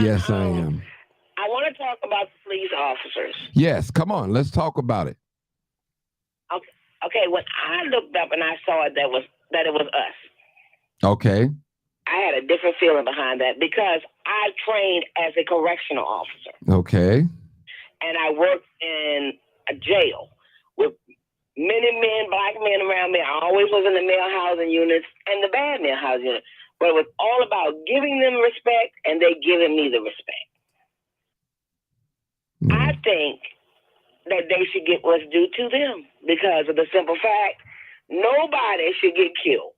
Yes, I am. I want to talk about the police officers. Yes, come on. Let's talk about it. Okay. When I looked up and I saw it, that it was us. Okay. I had a different feeling behind that because I trained as a correctional officer. Okay. And I worked in a jail with many men, black men around me. I always was in the male housing units and the bad male housing unit. But it was all about giving them respect and they giving me the respect. I think that they should get what's due to them because of the simple fact nobody should get killed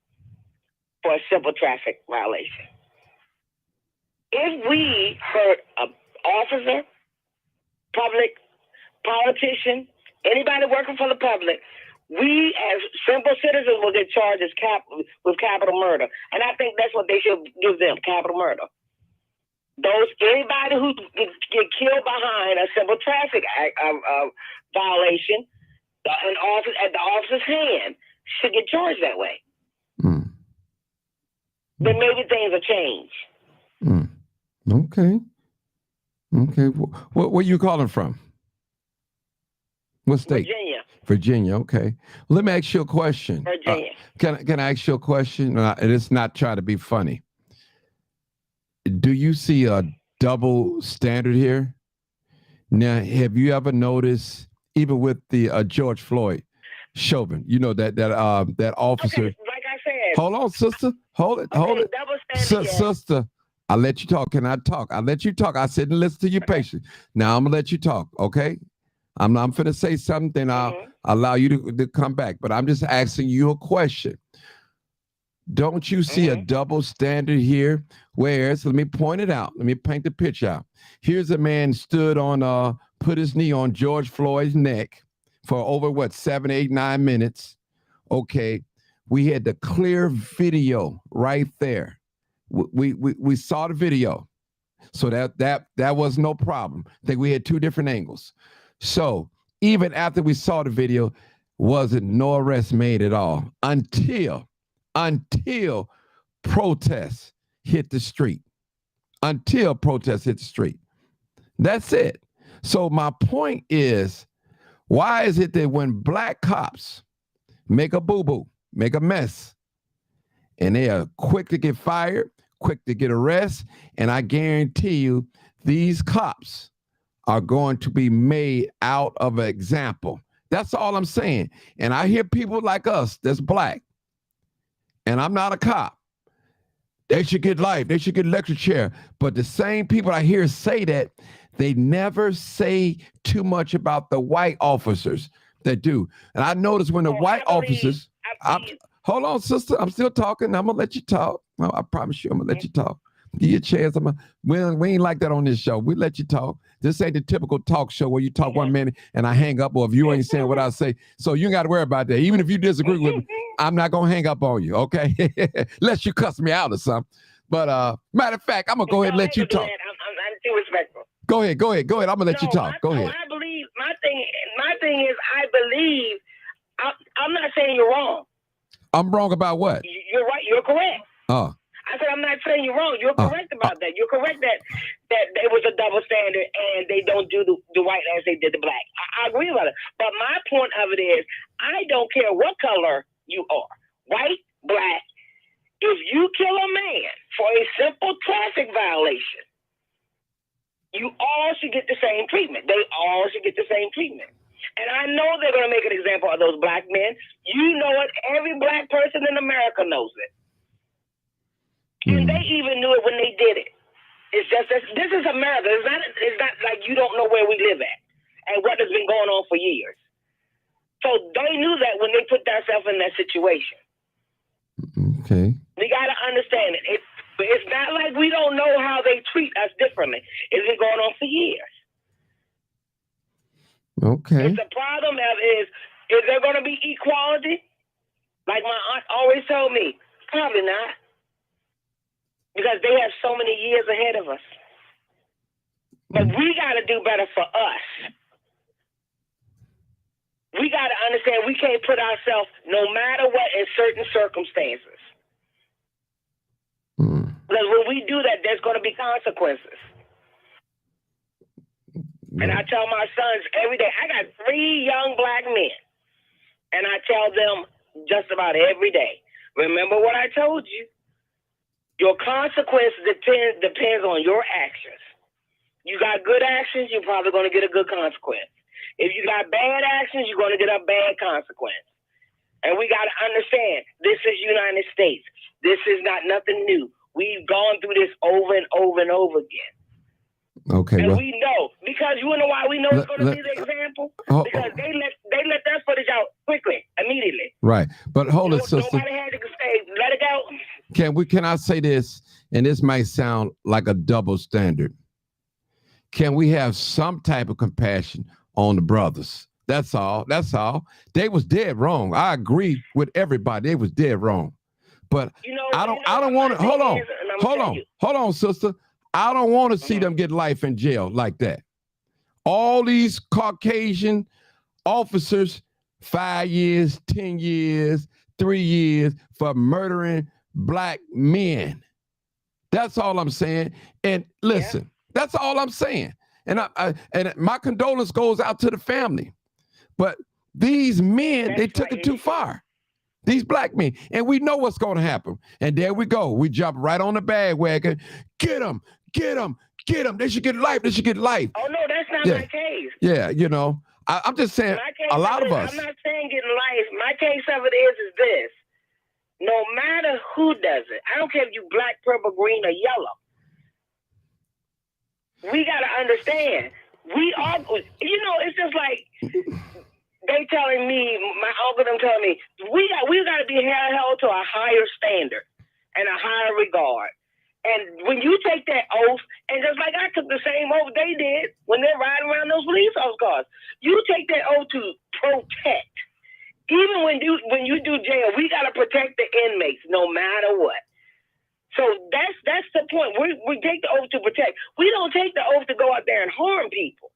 for a simple traffic violation. If we hurt an officer, public, politician, anybody working for the public, we as simple citizens will get charged with capital murder. And I think that's what they should give them, capital murder. Anybody who get killed behind a simple traffic violation, at the officer's hand, should get charged that way. Then maybe things will change. Okay. Where are you calling from? What state? Virginia. Okay. Let me ask you a question. Virginia. Can I ask you a question? And it's not trying to be funny. Do you see a double standard here? Now, have you ever noticed, even with the George Floyd Chauvin, you know, that officer? Okay, like I said. Hold on, sister. Hold it. Double standard, Sister, I let you talk. Can I talk? I let you talk. I sit and listen to you patiently. Now I'm gonna let you talk. Okay. I'm finna say something. I'll allow you to come back. But I'm just asking you a question. Don't you see a double standard here? Whereas, let me point it out. Let me paint the picture out. Here's a man stood on, put his knee on George Floyd's neck for over 7, 8, 9 minutes. Okay, we had the clear video right there. We saw the video, so that was no problem. I think we had 2 different angles. So even after we saw the video, wasn't no arrest made at all until protests hit the street. That's it. So my point is, why is it that when black cops make a boo-boo, make a mess, and they are quick to get fired, quick to get arrested, and I guarantee you these cops are going to be made out of an example. That's all I'm saying. And I hear people like us that's black, and I'm not a cop, They should get life. They should get electric chair. But the same people I hear say that, they never say too much about the white officers that do. And I notice when the white officers, hold on, sister, I'm still talking. I'm gonna let you talk. No, I promise you, I'm gonna let you talk. Give you a chance. We ain't like that on this show. We let you talk. This ain't the typical talk show where you talk 1 minute and I hang up, or if you ain't saying what I say. So you ain't got to worry about that. Even if you disagree with me, I'm not gonna hang up on you, okay? Unless you cuss me out or something. But matter of fact, I'm gonna go ahead and let you talk. I'm too respectful. Go ahead. I'm gonna let you talk. Go ahead. I believe my thing is I believe. I'm not saying you're wrong. I'm wrong about what? You're right. You're correct. Oh. I said I'm not saying you're wrong. You're correct about that. You're correct that it was a double standard and they don't do the white as they did the black. I agree with it. But my point of it is I don't care what color you are, white, black. If you kill a man for a simple traffic violation, you all should get the same treatment. They all should get the same treatment. And I know they're going to make an example of those black men. You know it. Every black person in America knows it. And they even knew it when they did it. It's just this is America. It's not like you don't know where we live at and what has been going on for years. So they knew that when they put themselves in that situation. Okay. We got to understand it. It's not like we don't know how they treat us differently. It's been going on for years. Okay. It's the problem is there going to be equality? Like my aunt always told me, probably not. Because they have so many years ahead of us. But we got to do better for us. We got to understand we can't put ourselves, no matter what, in certain circumstances. Because when we do that, there's going to be consequences. And I tell my sons every day, I got 3 young black men. And I tell them just about every day, remember what I told you. Your consequence depends on your actions. You got good actions, you're probably going to get a good consequence. If you got bad actions, you're going to get a bad consequence. And we got to understand, this is United States. This is not nothing new. We've gone through this over and over and over again. Okay. And we know, because you know why we know it's going to be the example? Because they let that footage out quickly, immediately. Right. But hold it, sister. Nobody had to say, let it go. Can I say this? And this might sound like a double standard. Can we have some type of compassion on the brothers? That's all. They was dead wrong. I agree with everybody. They was dead wrong. But I don't want to hold on, sister. I don't want to see them get life in jail like that. All these Caucasian officers, 5 years, 10 years, 3 years for murdering black men. That's all I'm saying. And listen, that's all I'm saying. And and my condolence goes out to the family. But these men, they took it too far. These black men. And we know what's going to happen. And there we go. We jump right on the bandwagon. Get them. They should get life. Oh, no, that's not my case. Yeah, I'm just saying a lot of us. I'm not saying getting life. My case of it is this. No matter who does it, I don't care if you black, purple, green, or yellow. We got to understand. We all, it's just like they telling me, my uncle them telling me, we got to be held to a higher standard and a higher regard. And when you take that oath, and just like I took the same oath they did when they're riding around those police cars, you take that oath to protect. Even when you do jail, we got to protect the inmates no matter what. So that's the point. We take the oath to protect. We don't take the oath to go out there and harm people.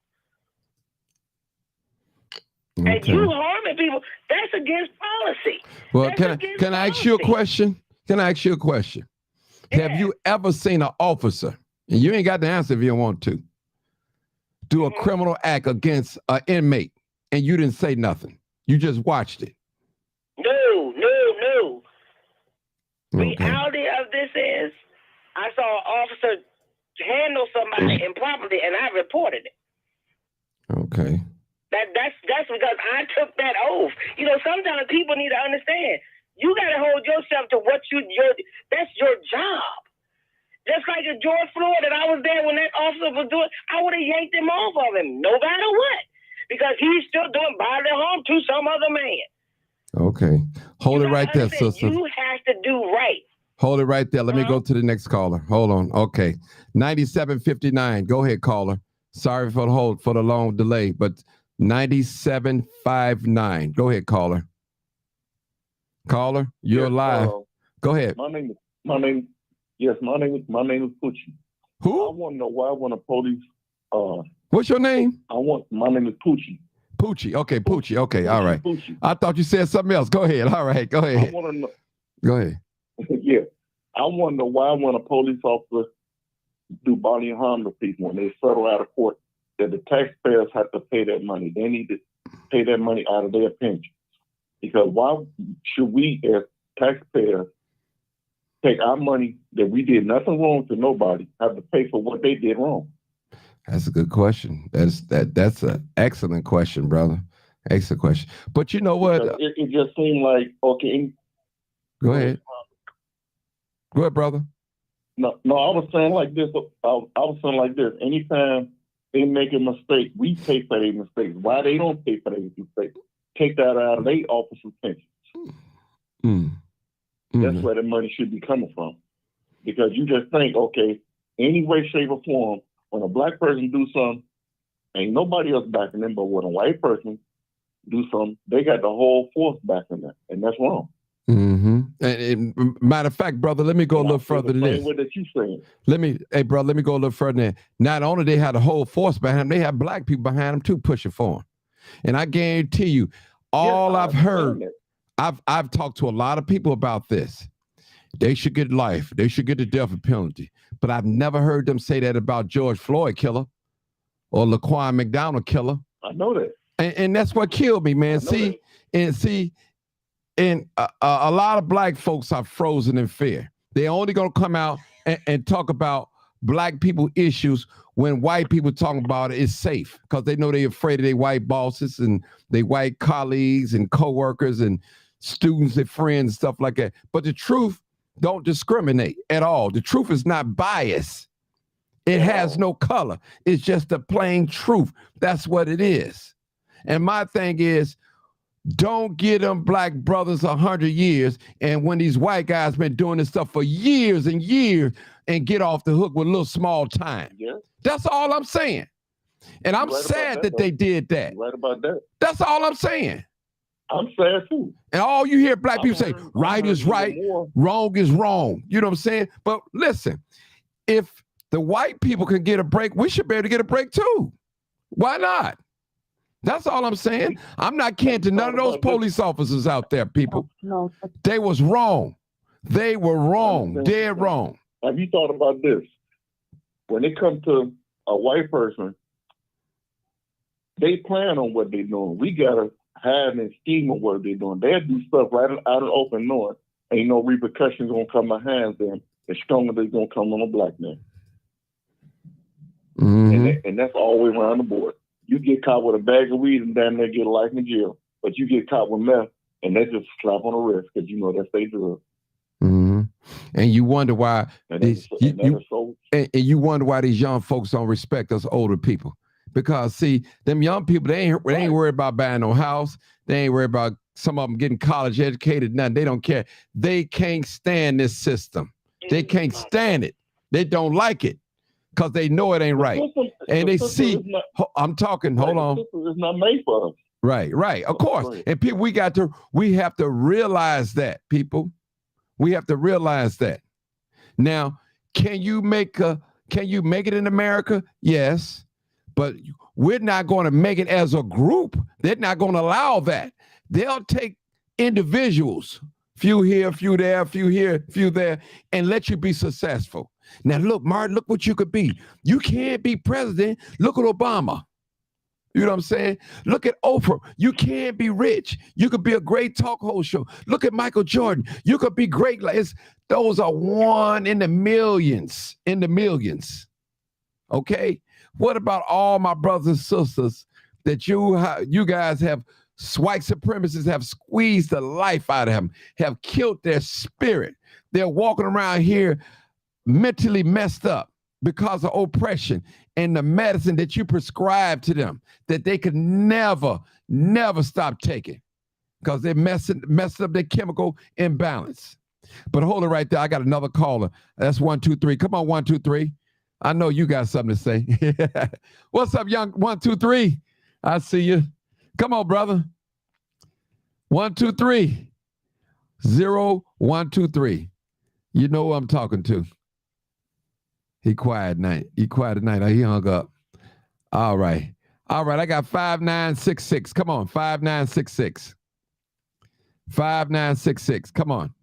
Okay. And you harming people, that's against policy. Well, can I ask you a question? Yeah. Have you ever seen an officer, and you ain't got the answer if you don't want to, do a criminal act against an inmate and you didn't say nothing? You just watched it? No. Okay. The reality of this is I saw an officer handle somebody improperly and I reported it. Okay. That's because I took that oath. Sometimes people need to understand. You got to hold yourself to what that's your job. Just like the George Floyd that I was there when that officer was doing, I would have yanked him off of him, no matter what, because he's still doing bodily harm to some other man. Okay. Hold it right there, sister. You have to do right. Hold it right there. Let me go to the next caller. Hold on. Okay. 9759. Go ahead, caller. Sorry for the long delay, but 9759. Go ahead, caller. Caller, you're live. Go ahead. My name is Poochie. Who? I want to know why when the police What's your name? My name is Poochie. Poochie. Okay, Poochie. Okay, all right. Poochie. I thought you said something else. Go ahead. All right, go ahead. I want to know. Go ahead. Yeah. I want to know why when a police officer do bodily harm to people when they settle out of court, that the taxpayers have to pay that money. They need to pay that money out of their pension. Because why should we as taxpayers take our money that we did nothing wrong to nobody, have to pay for what they did wrong? That's a good question. That's an excellent question, brother. Excellent question. But you know what? It just seemed like, okay. Go ahead. Go ahead, brother. No, I was saying like this. I was saying like this. Anytime they make a mistake, we pay for their mistakes. Why they don't pay for their mistakes? Take that out of their officers' pensions. That's where the money should be coming from. Because you just think, okay, any way, shape, or form, when a black person do something, ain't nobody else backing them, but when a white person do something, they got the whole force backing them, and that's wrong. Mm-hmm. And matter of fact, brother, let me go a little further than this. Let me go a little further than that. Not only they had the whole force behind them, they had black people behind them too, pushing for them. And I guarantee you, I've heard, I've talked to a lot of people about this. They should get life. They should get the death penalty. But I've never heard them say that about George Floyd killer or Laquan McDonald killer. I know that. And that's what killed me, man. And a lot of black folks are frozen in fear. They're only going to come out and talk about black people issues when white people talking about it is safe, because they know they're afraid of their white bosses and their white colleagues and coworkers and students and friends, stuff like that. But the truth don't discriminate at all. The truth is not biased. It has no color. It's just the plain truth. That's what it is. And my thing is, don't give them black brothers 100 years, and when these white guys been doing this stuff for years and years, and get off the hook with a little small time. Yeah. That's all I'm saying. And I'm sad that they did that. You're right about that. That's all I'm saying. I'm sad too. And all you hear black people say, right is right, wrong is wrong. You know what I'm saying? But listen, if the white people can get a break, we should be able to get a break too. Why not? That's all I'm saying. I'm not kidding to none of those police officers out there, people. No. They was wrong. They were wrong, dead wrong. Have you thought about this? When it comes to a white person, they plan on what they're doing. We got to have and scheme on what they're doing. They'll do stuff right out of open knowing ain't no repercussions going to come behind them as strong as they're going to come on a black man. Mm-hmm. And that's all the way around the board. You get caught with a bag of weed and damn near get a life in jail. But you get caught with meth and they just slap on the wrist because you know that's their drug. Mm-hmm. And you wonder why you wonder why these young folks don't respect us older people. Because see, them young people, they ain't worried about buying no house. They ain't worried about some of them getting college educated, nothing. They don't care. They can't stand this system. They can't stand it. They don't like it because they know it ain't right. And they see, I'm talking, hold on. It's not made for us. Right. Of course. And people, we have to realize that, people. We have to realize that. Now, can you make it in America? Yes. But we're not going to make it as a group. They're not going to allow that. They'll take individuals, few here, few there, few here, few there, and let you be successful. Now, look, Martin, look what you could be. You can't be president. Look at Obama. You know what I'm saying? Look at Oprah. You can't be rich. You could be a great talk host show. Look at Michael Jordan. You could be great. Those are one in the millions. Okay? What about all my brothers and sisters that you guys have, white supremacists have squeezed the life out of them, have killed their spirit. They're walking around here mentally messed up because of oppression and the medicine that you prescribe to them that they could never stop taking because they messed up their chemical imbalance. But hold it right there. I got another caller. That's 123. Come on, 123. I know you got something to say. What's up, young 123? I see you. Come on, brother. 123 0123. You know who I'm talking to. He quiet tonight. He hung up. All right. I got 5966. Come on, 5966. 5966. Come on.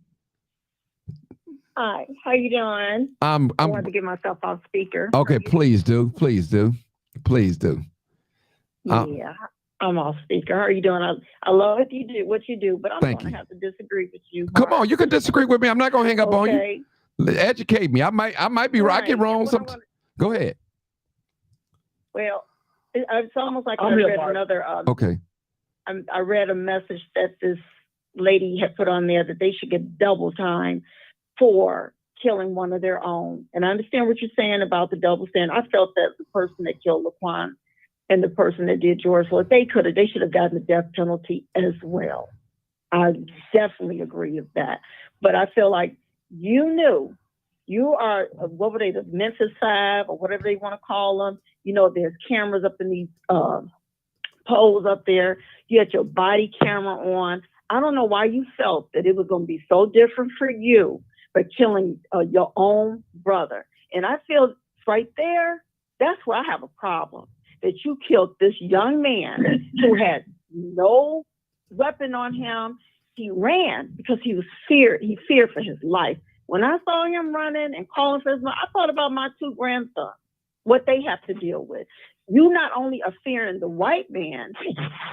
Hi, how you doing? I wanted to get myself off speaker. Okay, please do. Yeah, I'm off speaker. How are you doing? I love what you do, but I'm going to have to disagree with you. Come on, you can disagree with me. I'm not going to hang up on you. Educate me. I might be right. I get wrong sometimes. Go ahead. Well, it's almost like I read another. Okay. I read a message that this lady had put on there that they should get double time for killing one of their own. And I understand what you're saying about the double standard. I felt that the person that killed Laquan and the person that did George Floyd, they should have gotten the death penalty as well. I definitely agree with that. But I feel like you are, what were they, the Memphis 5 or whatever they want to call them. You know, there's cameras up in these poles up there. You had your body camera on. I don't know why you felt that it was going to be so different for you for killing your own brother. And I feel right there, that's where I have a problem, that you killed this young man who had no weapon on him. He ran because he feared for his life. When I saw him running and calling for his life, I thought about my 2 grandsons, what they have to deal with. You not only are fearing the white man,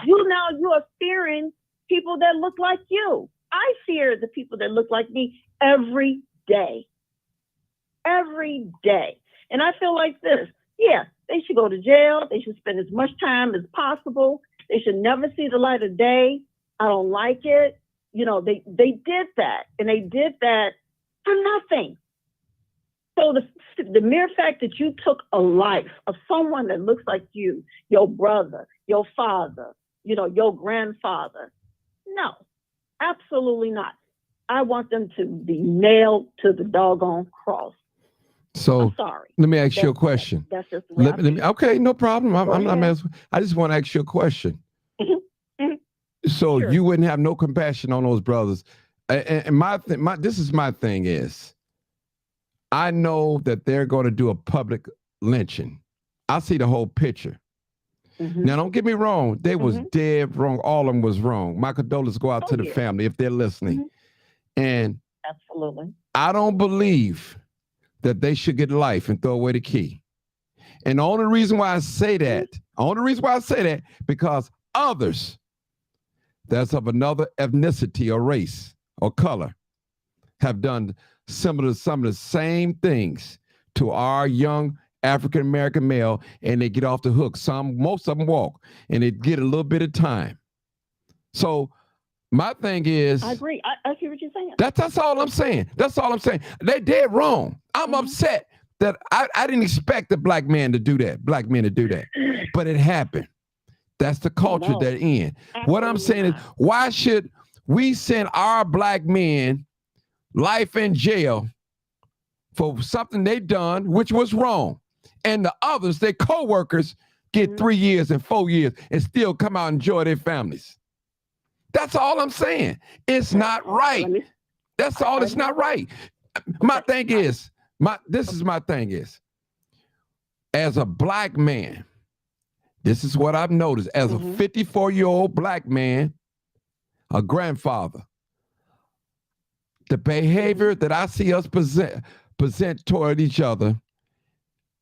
you are fearing people that look like you. I fear the people that look like me every day. Every day. And I feel like this. Yeah, they should go to jail. They should spend as much time as possible. They should never see the light of day. I don't like it. You know, they did that. And they did that for nothing. So the mere fact that you took a life of someone that looks like you, your brother, your father, your grandfather, no, absolutely not. I want them to be nailed to the doggone cross. So I'm sorry. Let me ask you a question. That's just the way okay, no problem. I'm not messing. I just want to ask you a question. So sure. You wouldn't have no compassion on those brothers. And this is my thing is, I know that they're going to do a public lynching. I see the whole picture. Mm-hmm. Now, don't get me wrong. They was dead wrong. All of them was wrong. My condolences go out to the family if they're listening. Mm-hmm. And absolutely, I don't believe that they should get life and throw away the key. And the only reason why I say that, because others that's of another ethnicity or race or color have done some of the same things to our young African-American male, and they get off the hook. Most of them walk, and they get a little bit of time. So my thing is, I agree. I see what you're saying. That's all I'm saying. They dead wrong. I'm upset that I didn't expect the black men to do that. But it happened. That's the culture they're in. Absolutely. What I'm saying is, why should we send our black men life in jail for something they done, which was wrong? And the others, their co-workers, get 3 years and 4 years and still come out and enjoy their families. That's all I'm saying. It's not right. That's all. It's not right. My thing is, as a black man, this is what I've noticed. As a 54-year-old black man, a grandfather, the behavior that I see us present toward each other,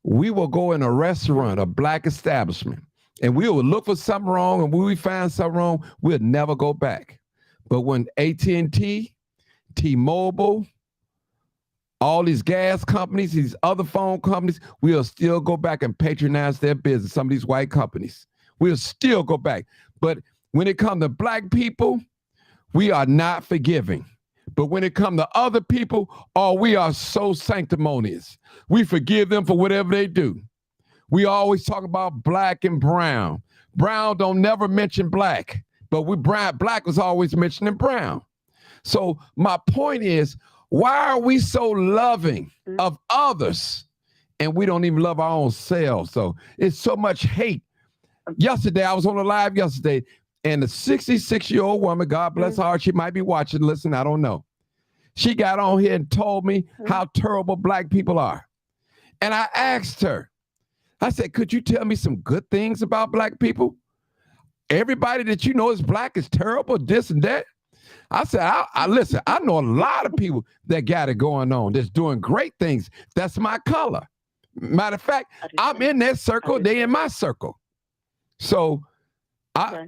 we will go in a restaurant, a black establishment, and we will look for something wrong, and when we find something wrong, we'll never go back. But when AT&T, T-Mobile, all these gas companies, these other phone companies, we'll still go back and patronize their business, some of these white companies. We'll still go back. But when it comes to black people, we are not forgiving. But when it comes to other people, oh, we are so sanctimonious. We forgive them for whatever they do. We always talk about black and brown. Brown don't never mention black, but black was always mentioning brown. So my point is, why are we so loving of others and we don't even love our own selves? So it's so much hate. Yesterday, I was on a live yesterday, and the 66-year-old woman, God bless her heart, she might be watching, listen, I don't know. She got on here and told me how terrible black people are. And I asked her, I said, could you tell me some good things about black people? Everybody that you know is black is terrible, this and that. I said, I listen, I know a lot of people that got it going on, that's doing great things. That's my color. Matter of fact, I'm in that circle, they in my circle. So,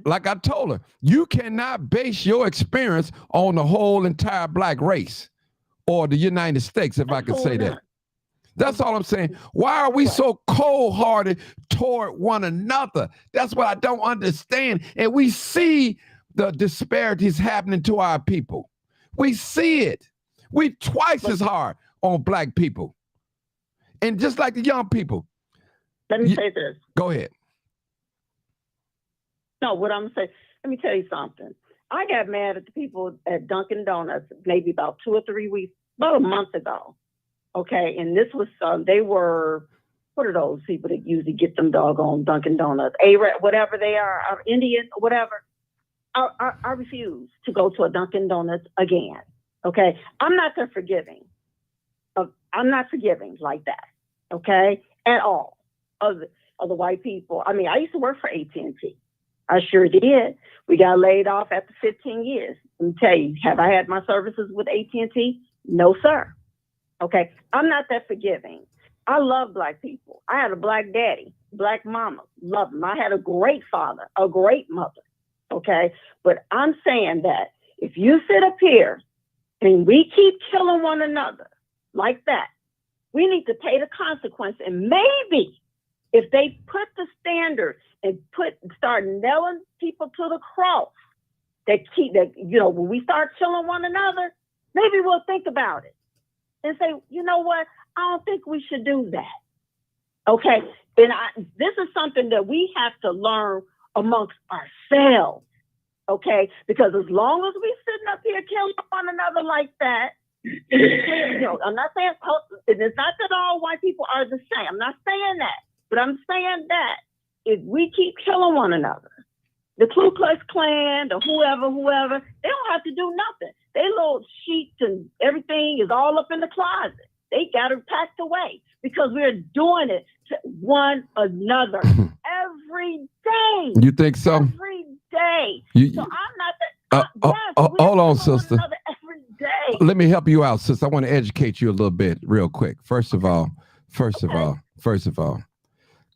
like I told her, you cannot base your experience on the whole entire black race or the United States, if I could say that. That's all I'm saying. Why are we so cold-hearted toward one another? That's what I don't understand. And we see the disparities happening to our people. We see it. We twice as hard on black people. And just like the young people. Let me say this. Go ahead. No, what I'm saying, let me tell you something. I got mad at the people at Dunkin' Donuts maybe about 2 or 3 weeks, about a month ago. Okay, and this was, they were, what are those people that usually get them doggone Dunkin' Donuts? Arab, whatever they are, Indian, whatever. I refuse to go to a Dunkin' Donuts again. Okay, I'm not that forgiving. I'm not forgiving like that. Okay, at all of the white people. I mean, I used to work for AT&T. I sure did. We got laid off after 15 years. Let me tell you, have I had my services with AT&T? No, sir. Okay, I'm not that forgiving. I love black people. I had a black daddy, black mama, love him. I had a great father, a great mother. Okay, but I'm saying that if you sit up here and we keep killing one another like that, we need to pay the consequence. And maybe if they put the standard and start nailing people to the cross, when we start killing one another, maybe we'll think about it and say, you know what? I don't think we should do that. Okay. And this is something that we have to learn amongst ourselves. Okay. Because as long as we sitting up here killing one another like that, I'm not saying it's not that all white people are the same. I'm not saying that, but I'm saying that if we keep killing one another, the Ku Klux Klan, the whoever, they don't have to do nothing. They little sheets and everything is all up in the closet. They got it packed away because we're doing it to one another every day. You think so? Every day. So I'm not that. Hold on, sister. Every day. Let me help you out, sister. I want to educate you a little bit real quick. First of all,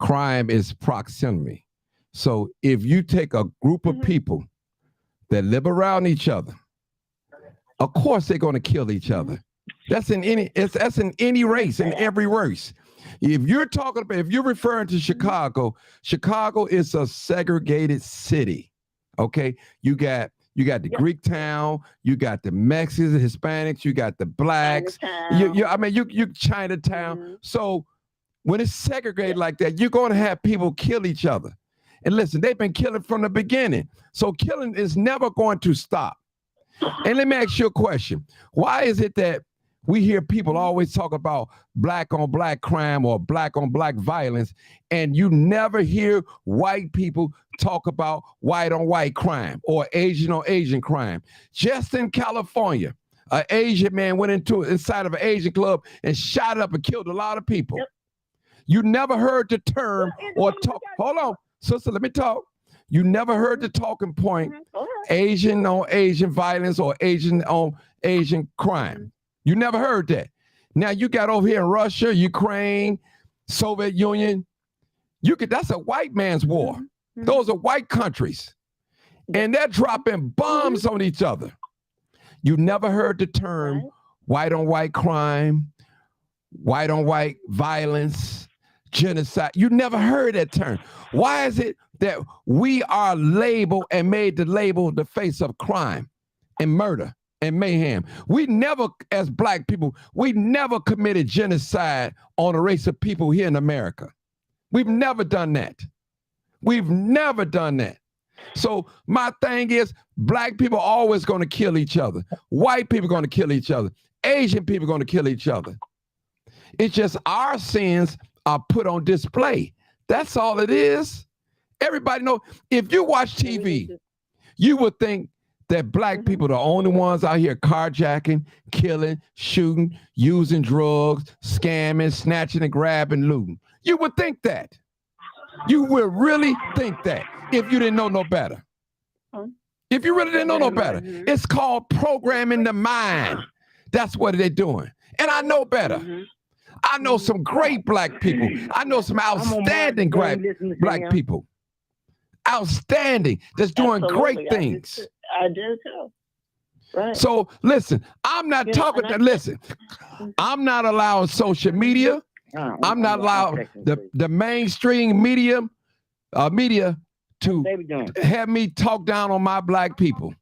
crime is proximity. So if you take a group of people that live around each other, of course they're going to kill each other. That's in any race, in every race. If you're referring to Chicago, Chicago is a segregated city. Okay, you got the Greek town, you got the Mexicans, Hispanics, you got the blacks. You Chinatown. So when it's segregated like that, you're going to have people kill each other. And listen, they've been killing from the beginning. So killing is never going to stop. And let me ask you a question. Why is it that we hear people always talk about black on black crime or black on black violence, and you never hear white people talk about white on white crime or Asian on Asian crime? Just in California, an Asian man went inside of an Asian club and shot up and killed a lot of people. Yep. You never heard the term or talk. Hold on, sister, let me talk. You never heard the talking point, Asian on Asian violence or Asian on Asian crime. You never heard that. Now you got over here in Russia, Ukraine, Soviet Union. That's a white man's war. Those are white countries. And they're dropping bombs on each other. You never heard the term white on white crime, white on white violence, genocide. You never heard that term. Why is it that we are labeled and made to label the face of crime and murder and mayhem. We never, as black people, we never committed genocide on a race of people here in America. We've never done that. We've never done that. So my thing is, black people are always going to kill each other. White people are going to kill each other. Asian people are going to kill each other. It's just our sins are put on display. That's all it is. Everybody know, if you watch TV, you would think that black people are the only ones out here carjacking, killing, shooting, using drugs, scamming, snatching and grabbing, looting. You would think that. You would really think that if you didn't know no better. If you really didn't know no better. It's called programming the mind. That's what they're doing. And I know better. I know some great black people. I know some outstanding black people. Outstanding. That's doing great things. I do too. Right. So listen, I'm not talking to, listen, I'm not allowing social media. I'm not allowing the mainstream media to have me talk down on my black people.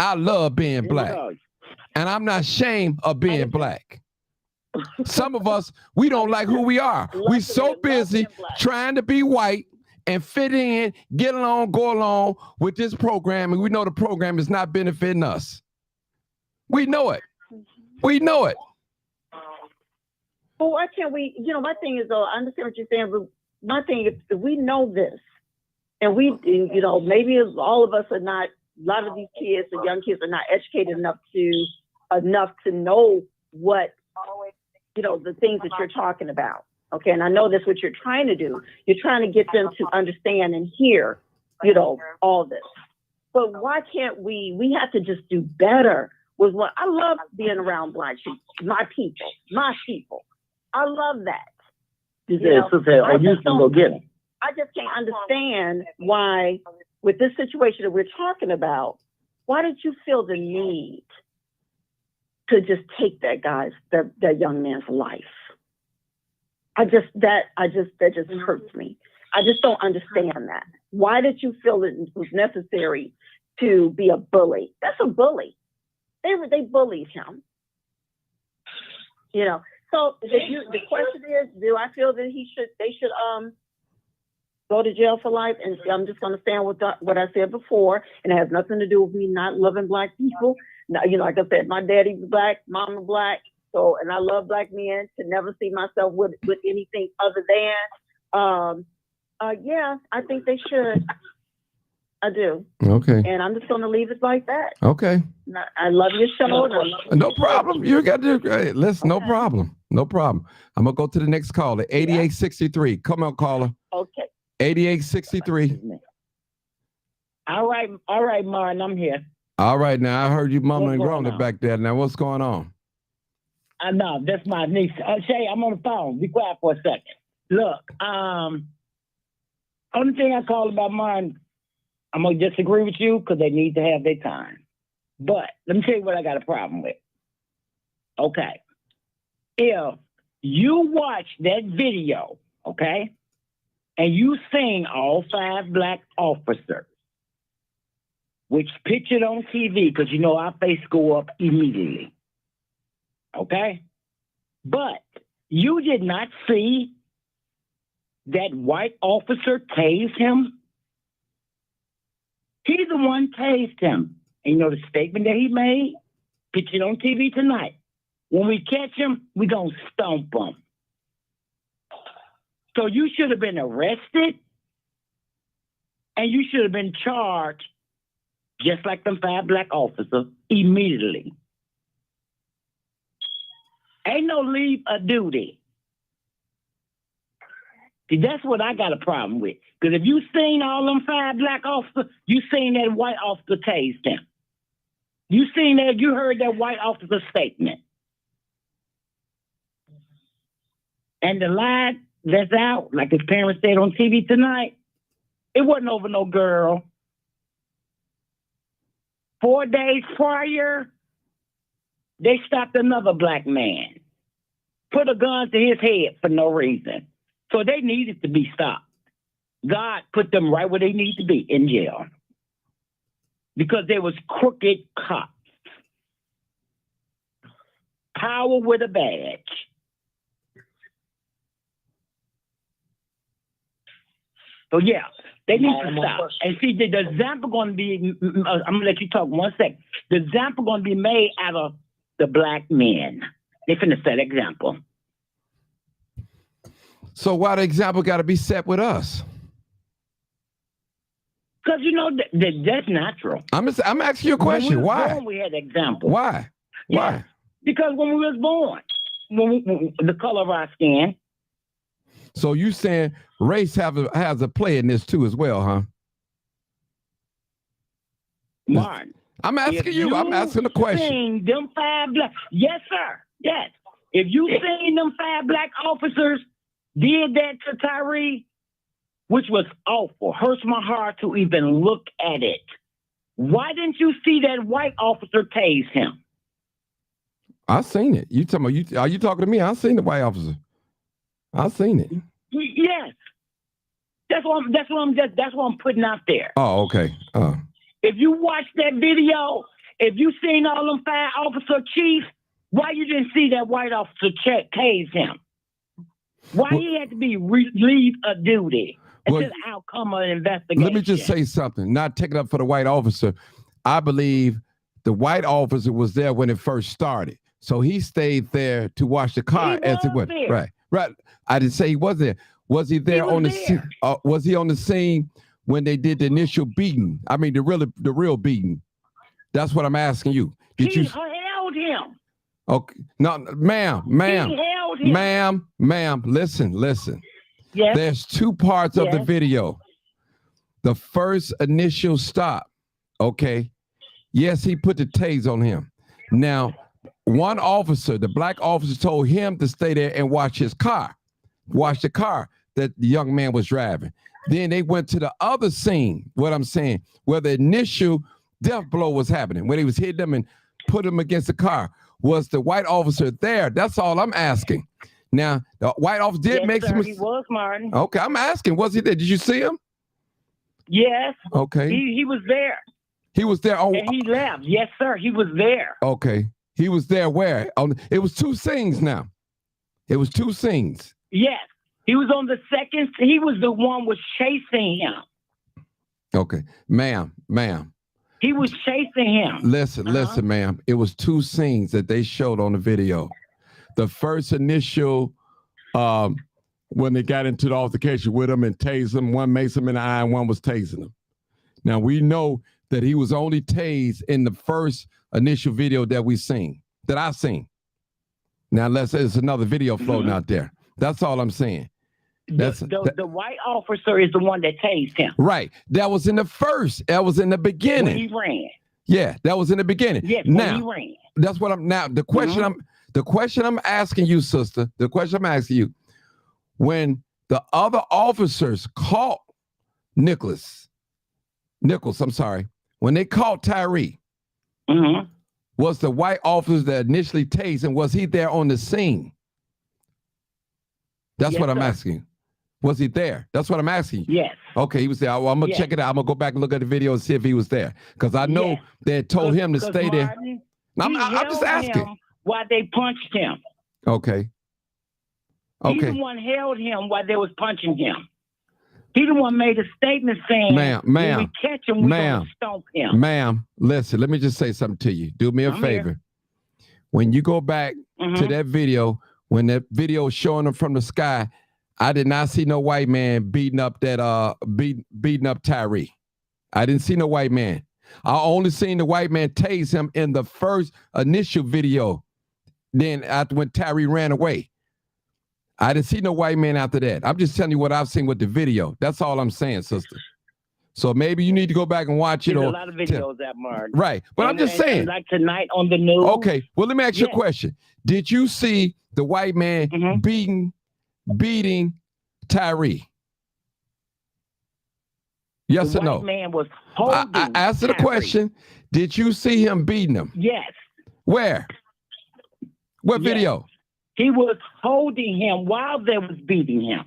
I love being black. And I'm not ashamed of being black. Some of us, we don't like who we are. We're so busy trying to be white and fit in, get along, go along with this program, and we know the program is not benefiting us. We know it. We know it. Well, why can't we, my thing is, though, I understand what you're saying, but my thing is, if we know this, and we, maybe all of us are not, a lot of these kids, the young kids are not educated enough to know what, the things that you're talking about. Okay, and I know that's what you're trying to do. You're trying to get them to understand and hear, all this. But why can't we have to just do better with what, I love being around black people, my people. I love that. I just can't understand why, with this situation that we're talking about, why did you feel the need to just take that young man's life? That just hurts me. I just don't understand that. Why did you feel it was necessary to be a bully? That's a bully. They bullied him. So the question is, do I feel that they should go to jail for life? And I'm just going to stand with what I said before, and it has nothing to do with me not loving black people. Now, like I said, my daddy was black, mama black. So, and I love black men, to never see myself with anything other than, yeah, I think they should. I do. Okay. And I'm just going to leave it like that. Okay. I love your show. No problem. You got to do great. Listen, no problem. No problem. I'm going to go to the next caller, 8863. Come on, caller. Okay. 8863. All right, Martin, I'm here. All right, now I heard you mumbling and groaning back there. Now what's going on? I know, that's my niece. Shay, I'm on the phone. Be quiet for a second. Look, only thing I call about Martin, I'm going to disagree with you because they need to have their time. But let me tell you what I got a problem with. Okay. If you watch that video, okay, and you seen all 5 black officers, which pictured on TV, because our face go up immediately. Okay? But you did not see that white officer tase him. He's the one tased him. And the statement that he made, pictured on TV tonight. When we catch him, we gonna stomp him. So you should have been arrested, and you should have been charged just like them 5 black officers immediately. Ain't no leave of duty. See, that's what I got a problem with. Because if you seen all them 5 black officers, you seen that white officer tased them. You seen that, you heard that white officer statement. And the lie that's out, like his parents said on TV tonight, it wasn't over no girl. 4 days prior, they stopped another black man, put a gun to his head for no reason. So they needed to be stopped. God put them right where they need to be, in jail. Because they was crooked cops. power with a badge. So yeah, they need to stop. And see, the example going to be, I'm going to let you talk 1 second. The example going to be made out of the black men. They finna set example. So why the example got to be set with us? Because, you know, that's natural. I'm asking you a question. When we was Why? born, we had example. Why? Yeah. Why? Because when we was born, the color of our skin. So you saying race has a play in this too as well, huh? Martin. I'm asking you. I'm asking the question. Seen them 5 black. Yes, sir. Yes. If you seen them 5 black officers did that to Tyree, which was awful, hurts my heart to even look at it. Why didn't you see that white officer tase him? I seen it. You talking about you? Are you talking to me? I seen the white officer. I seen it. Yes. That's what I'm putting out there. Oh, okay. If you watch that video, if you seen all them 5 officer chiefs, why you didn't see that white officer tase him? Why he had to be relieved of duty until the outcome of the investigation? Let me just say something. Not taking up for the white officer. I believe the white officer was there when it first started. So he stayed there to watch the car as it went. Right. Right. I didn't say he was there. Was he there on the scene? Was he on the scene when they did the initial beating? I mean, the real beating. That's what I'm asking you. Did you held him? Okay. No, ma'am. Listen. Yes. There's 2 parts of the video. The first initial stop. Okay. Yes, he put the tase on him. Now, one officer, the black officer, told him to stay there and watch the car that the young man was driving. Then they went to the other scene, what I'm saying, where the initial death blow was happening, when he was hitting them and put him against the car. Was the white officer there? That's all I'm asking. Now, the white officer did make some. He was, Martin. Okay, I'm asking, was he there? Did you see him? Yes. Okay. He was there. He was there. Oh, and he left. Yes, sir. He was there. Okay. He was there where? It was 2 scenes now. It was 2 scenes. Yes. He was on the second. He was the one was chasing him. Okay. Ma'am. He was chasing him. Listen, ma'am. It was 2 scenes that they showed on the video. The first initial, when they got into the altercation with him and tased him, one maced him in the eye and one was tasing him. Now, we know that he was only tased in the first initial video that I seen. Now, there's another video floating out there. That's all I'm saying. The white officer is the one that tased him. Right. That was in the first. That was in the beginning. When he ran. Yeah, that was in the beginning. Yes, now, when he ran. That's what I'm now. The question I'm asking you, sister, when the other officers caught Nichols, I'm sorry, when they caught Tyree, was the white officer that initially tased him, was he there on the scene? That's what I'm asking you. Was he there? That's what I'm asking you. Yes. Okay, he was there. Well, I'm going to check it out. I'm going to go back and look at the video and see if he was there. Because I know they had told him to stay there. I'm just asking. Why they punched him. Okay. He the one held him while they was punching him. He the one made a statement saying, when we catch him, we're going to stomp him. Ma'am, listen, let me just say something to you. Do me a favor. When you go back to that video, when that video is showing him from the sky, I did not see no white man beating up beating up Tyree. I didn't see no white man. I only seen the white man tase him in the first initial video. Then after when Tyree ran away. I didn't see no white man after that. I'm just telling you what I've seen with the video. That's all I'm saying, sister. So maybe you need to go back and watch it. There's a lot of videos that Mark. Right. But I'm just saying. Like tonight on the news. Okay. Well, let me ask you a question. Did you see the white man beating Tyree? Yes or no? The white man was holding I asked the question. Did you see him beating him? Yes. Where? What video? He was holding him while they was beating him.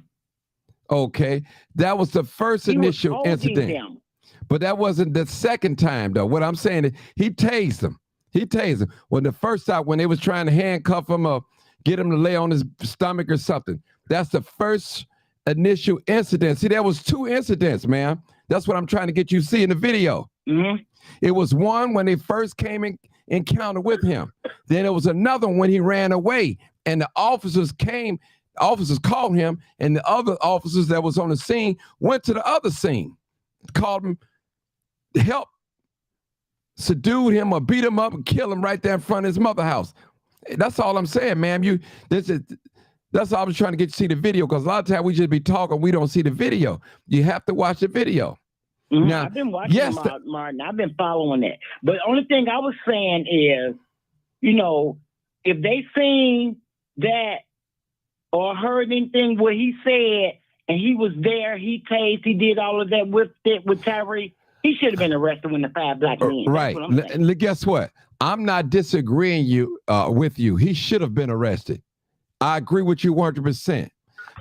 Okay. That was the first initial incident. Him. But that wasn't the second time, though. What I'm saying is he tased him. He tased him. When the first time, when they was trying to handcuff him or get him to lay on his stomach or something, that's the first initial incident. See, there was 2 incidents, man. That's what I'm trying to get you to see in the video. Mm-hmm. It was one when they first came in encounter with him. Then it was another one when he ran away, and the officers called him, and the other officers that was on the scene went to the other scene, called him, help subdued him or beat him up and kill him right there in front of his mother's house. That's all I'm saying, ma'am. That's all I was trying to get you to see the video, because a lot of times we just be talking, we don't see the video. You have to watch the video. Mm-hmm. Now, I've been watching Martin. I've been following that. But the only thing I was saying is, you know, if they seen that or heard anything what he said, and he was there, he tased, he did all of that with Tyree, he should have been arrested when the 5 black men. Right. Guess what? I'm not disagreeing with you. He should have been arrested. I agree with you 100%.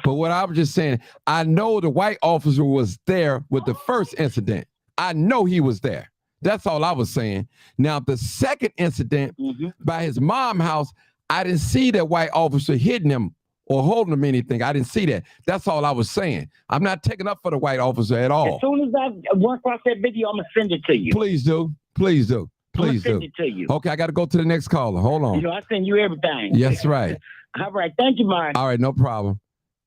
But what I was just saying, I know the white officer was there with the first incident. I know he was there. That's all I was saying. Now, the second incident by his mom's house, I didn't see that white officer hitting him or holding him anything. I didn't see that. That's all I was saying. I'm not taking up for the white officer at all. As soon as I run across that video, I'm going to send it to you. Please do. Please do. Please do. Send it to you. Okay, I got to go to the next caller. Hold on. You know, I send you everything. Yes, right. All right. Thank you, Martin. All right, no problem.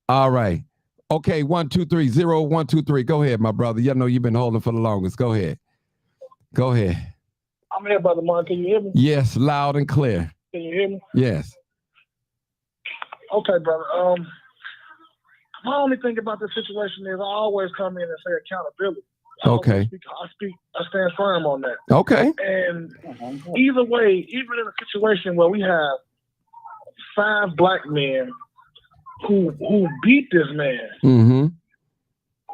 All right. Okay, 123-0123. Go ahead, my brother. You know you've been holding for the longest. Go ahead. Go ahead. I'm here, Brother Martin. Can you hear me? Yes, loud and clear. Can you hear me? Yes. Okay, brother. My only thing about this situation is I always come in and say accountability. Okay. I stand firm on that. Okay. And either way, even in a situation where we have 5 black men who beat this man,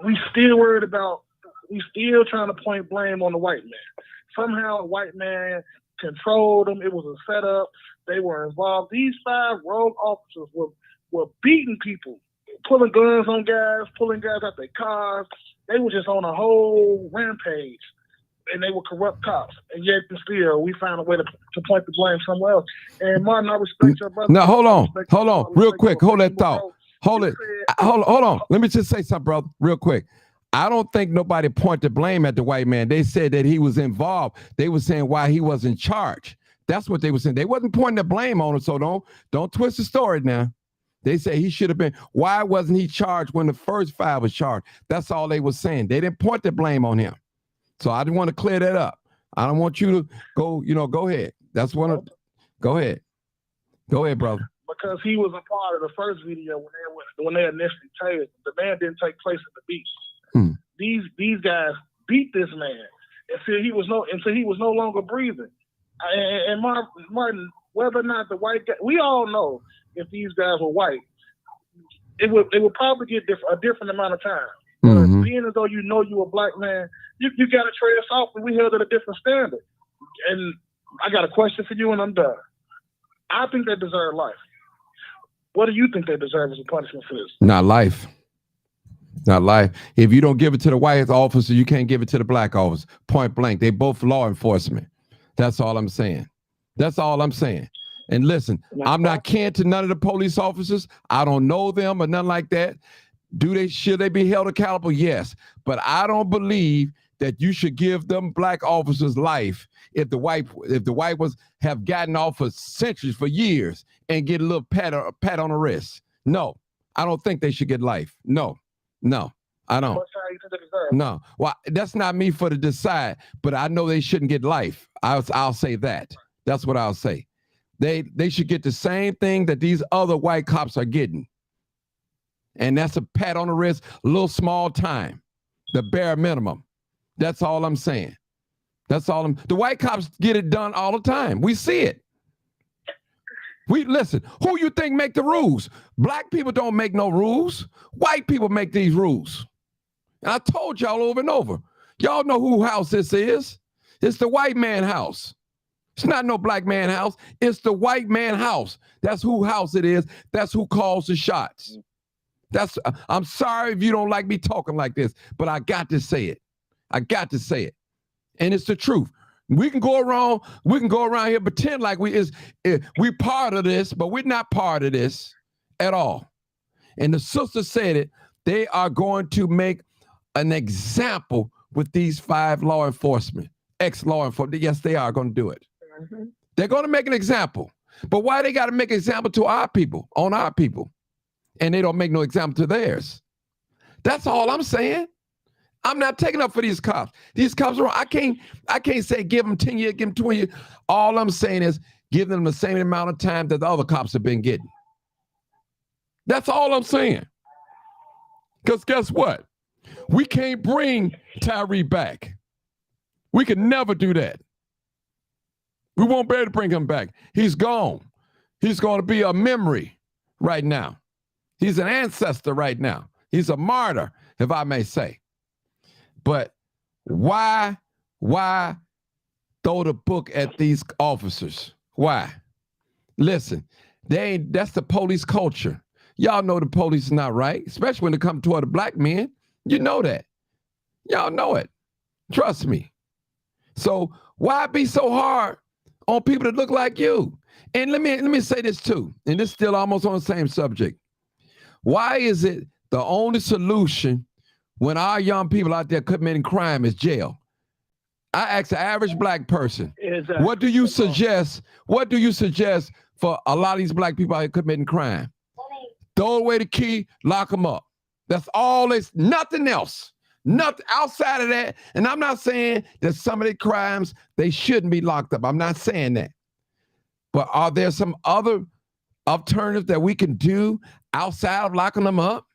we still trying to point blame on the white man. Somehow a white man controlled them. It was a setup. They were involved. These 5 rogue officers were beating people, pulling guns on guys, pulling guys out their cars. They were just on a whole rampage, and they were corrupt cops. And yet still, we found a way to point the blame somewhere else. And Martin, I respect your brother. Now, hold on, real quick. Hold that thought. Hold on. Let me just say something, brother, real quick. I don't think nobody pointed blame at the white man. They said that he was involved. They were saying why he was in charge. That's what they were saying. They wasn't pointing the blame on him, so don't twist the story now. They say he should have been. Why wasn't he charged when the first 5 was charged? That's all they were saying. They didn't point the blame on him. So I didn't want to clear that up. I don't want you to go, go ahead. Go ahead. Go ahead, brother. Because he was a part of the first video when they initially tased. The man didn't take place at the beach. These guys beat this man until he was no longer breathing. And Martin, whether or not the white guy, we all know if these guys were white, it would probably get a different amount of time. But being as though you're a black man, you got to trade us off, and we held at a different standard. And I got a question for you, and I'm done. I think they deserve life. What do you think they deserve as a punishment for this? Not life. Not life. If you don't give it to the white officer, you can't give it to the black officer. Point blank. They both law enforcement. That's all I'm saying. That's all I'm saying. And listen, I'm not kin to none of the police officers. I don't know them or nothing like that. Should they be held accountable? Yes. But I don't believe that you should give them black officers life if the white ones have gotten off for centuries, for years, and get a little pat on the wrist. No, I don't think they should get life. No, I don't. No, well, that's not me for to decide, but I know they shouldn't get life. I'll say that. That's what I'll say. They should get the same thing that these other white cops are getting. And that's a pat on the wrist, a little small time, the bare minimum. That's all I'm saying. The white cops get it done all the time. We see it. Listen, who you think make the rules? Black people don't make no rules. White people make these rules. And I told y'all over and over. Y'all know who house this is. It's the white man house. It's not no black man house. It's the white man house. That's who house it is. That's who calls the shots. I'm sorry if you don't like me talking like this, but I got to say it. I got to say it. And it's the truth. We can go around here pretend like we part of this, but we're not part of this at all. And the sister said it. They are going to make an example with these 5 law enforcement, ex-law enforcement. Yes, they are going to do it. Mm-hmm. They're going to make an example. But why they got to make an example to our people, on our people, and they don't make no example to theirs? That's all I'm saying. I'm not taking up for these cops. These cops are wrong. I can't say give them 10 years, give them 20 years. All I'm saying is give them the same amount of time that the other cops have been getting. That's all I'm saying. Because guess what? We can't bring Tyree back. We can never do that. We won't be able to bring him back. He's gone. He's going to be a memory right now. He's an ancestor right now. He's a martyr, if I may say. But why throw the book at these officers? Why? Listen, that's the police culture. Y'all know the police is not right, especially when it comes toward the black men. You know that. Y'all know it. Trust me. So why be so hard on people that look like you? And let me say this too, and this is still almost on the same subject. Why is it the only solution when our young people out there committing crime is jail? I ask the average black person, what do you suggest? What do you suggest for a lot of these black people out here committing crime? Throw away the key, lock them up. That's all. It's nothing else. Nothing outside of that. And I'm not saying that some of the crimes, they shouldn't be locked up. I'm not saying that. But are there some other alternatives that we can do outside of locking them up?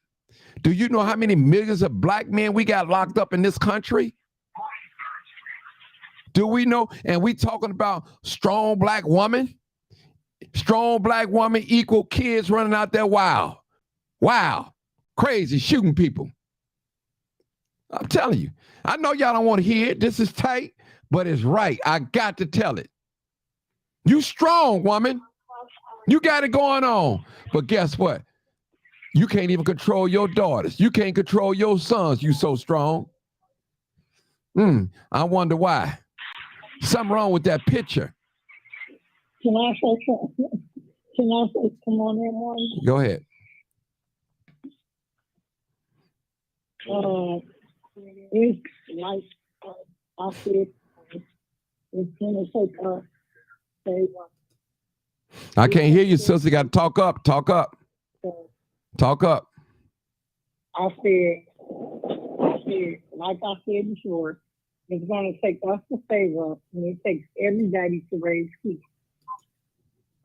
Do you know how many millions of black men we got locked up in this country? Do we know? And we talking about strong black woman? Strong black woman equal kids running out there wild. Wow. Crazy, shooting people. I'm telling you. I know y'all don't want to hear it. This is tight, but it's right. I got to tell it. You strong, woman. You got it going on. But guess what? You can't even control your daughters. You can't control your sons. You so strong. I wonder why. Something wrong with that picture. Can I say something? Can I say come on in one? Go ahead. It's like I said, it's gonna take us. I can't hear you, sister. You got to talk up. Talk up. Talk up. I said, like I said before, it's going to take us to favor, and it takes everybody to raise kids.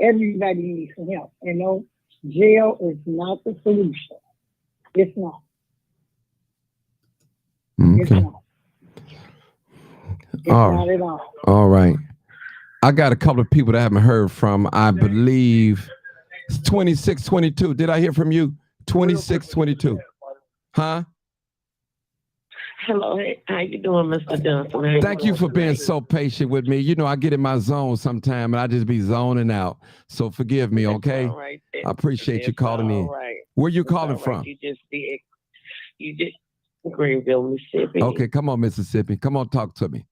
Everybody needs some help. You know, jail is not the solution. It's not. Okay. It's not. It's not at all. All right. I got a couple of people that I haven't heard from. I believe it's 2622. Did I hear from you? 2622. Huh? Hello, hey, how you doing, Mr. Johnson? Thank you for being so patient with me. You know, I get in my zone sometime and I just be zoning out. So forgive me, okay? All right. I appreciate you calling in. Right. Where you calling from? You just Greenville, Mississippi. Okay, come on, Mississippi. Come on, talk to me.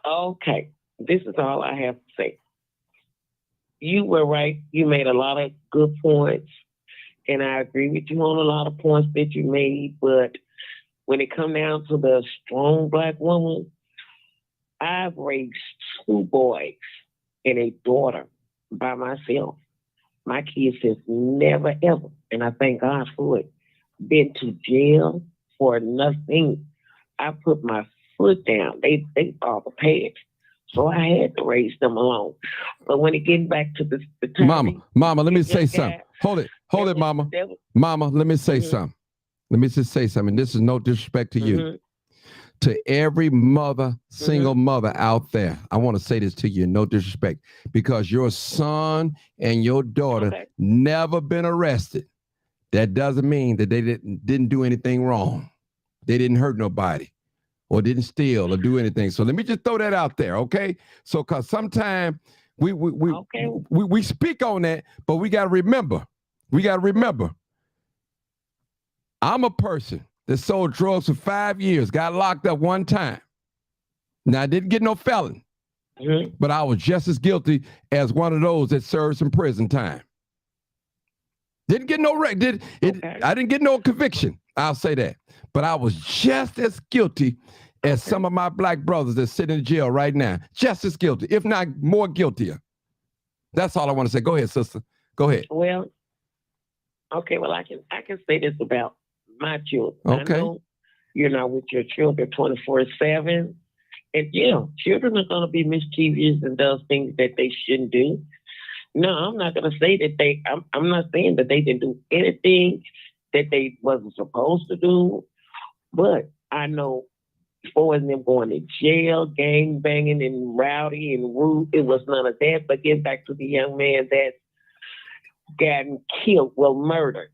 Okay. This is all I have to say. You were right. You made a lot of good points, and I agree with you on a lot of points that you made. But when it comes down to the strong black woman, I've raised 2 boys and a daughter by myself. My kids have never, ever, and I thank God for it, been to jail for nothing. I put my foot down. They all the past. So I had to raise them alone. But when it getting back to the time, Mama, let me say something. Hold it, Mama. Mama, let me say something. Let me just say something. This is no disrespect to you. To every mother, single mother out there, I want to say this to you, no disrespect, because your son and your daughter never been arrested. That doesn't mean that they didn't do anything wrong. They didn't hurt nobody or didn't steal or do anything. So let me just throw that out there, okay? So, cause sometimes we speak on that, but we got to remember. I'm a person that sold drugs for 5 years, got locked up one time. Now, I didn't get no felon, but I was just as guilty as one of those that served some prison time. Didn't get no I didn't get no conviction. I'll say that. But I was just as guilty as some of my black brothers that sit in jail right now. Just as guilty, if not more guiltier. That's all I want to say. Go ahead, sister. Go ahead. Well, okay. Well, I can say this about my children. Okay. I know you're not with your children 24/7, and yeah, children are going to be mischievous and does things that they shouldn't do. No, I'm not going to say that I'm not saying that they didn't do anything that they wasn't supposed to do, but I know before them going to jail, gang banging and rowdy and rude, it was none of that. But get back to the young man that gotten killed, murdered.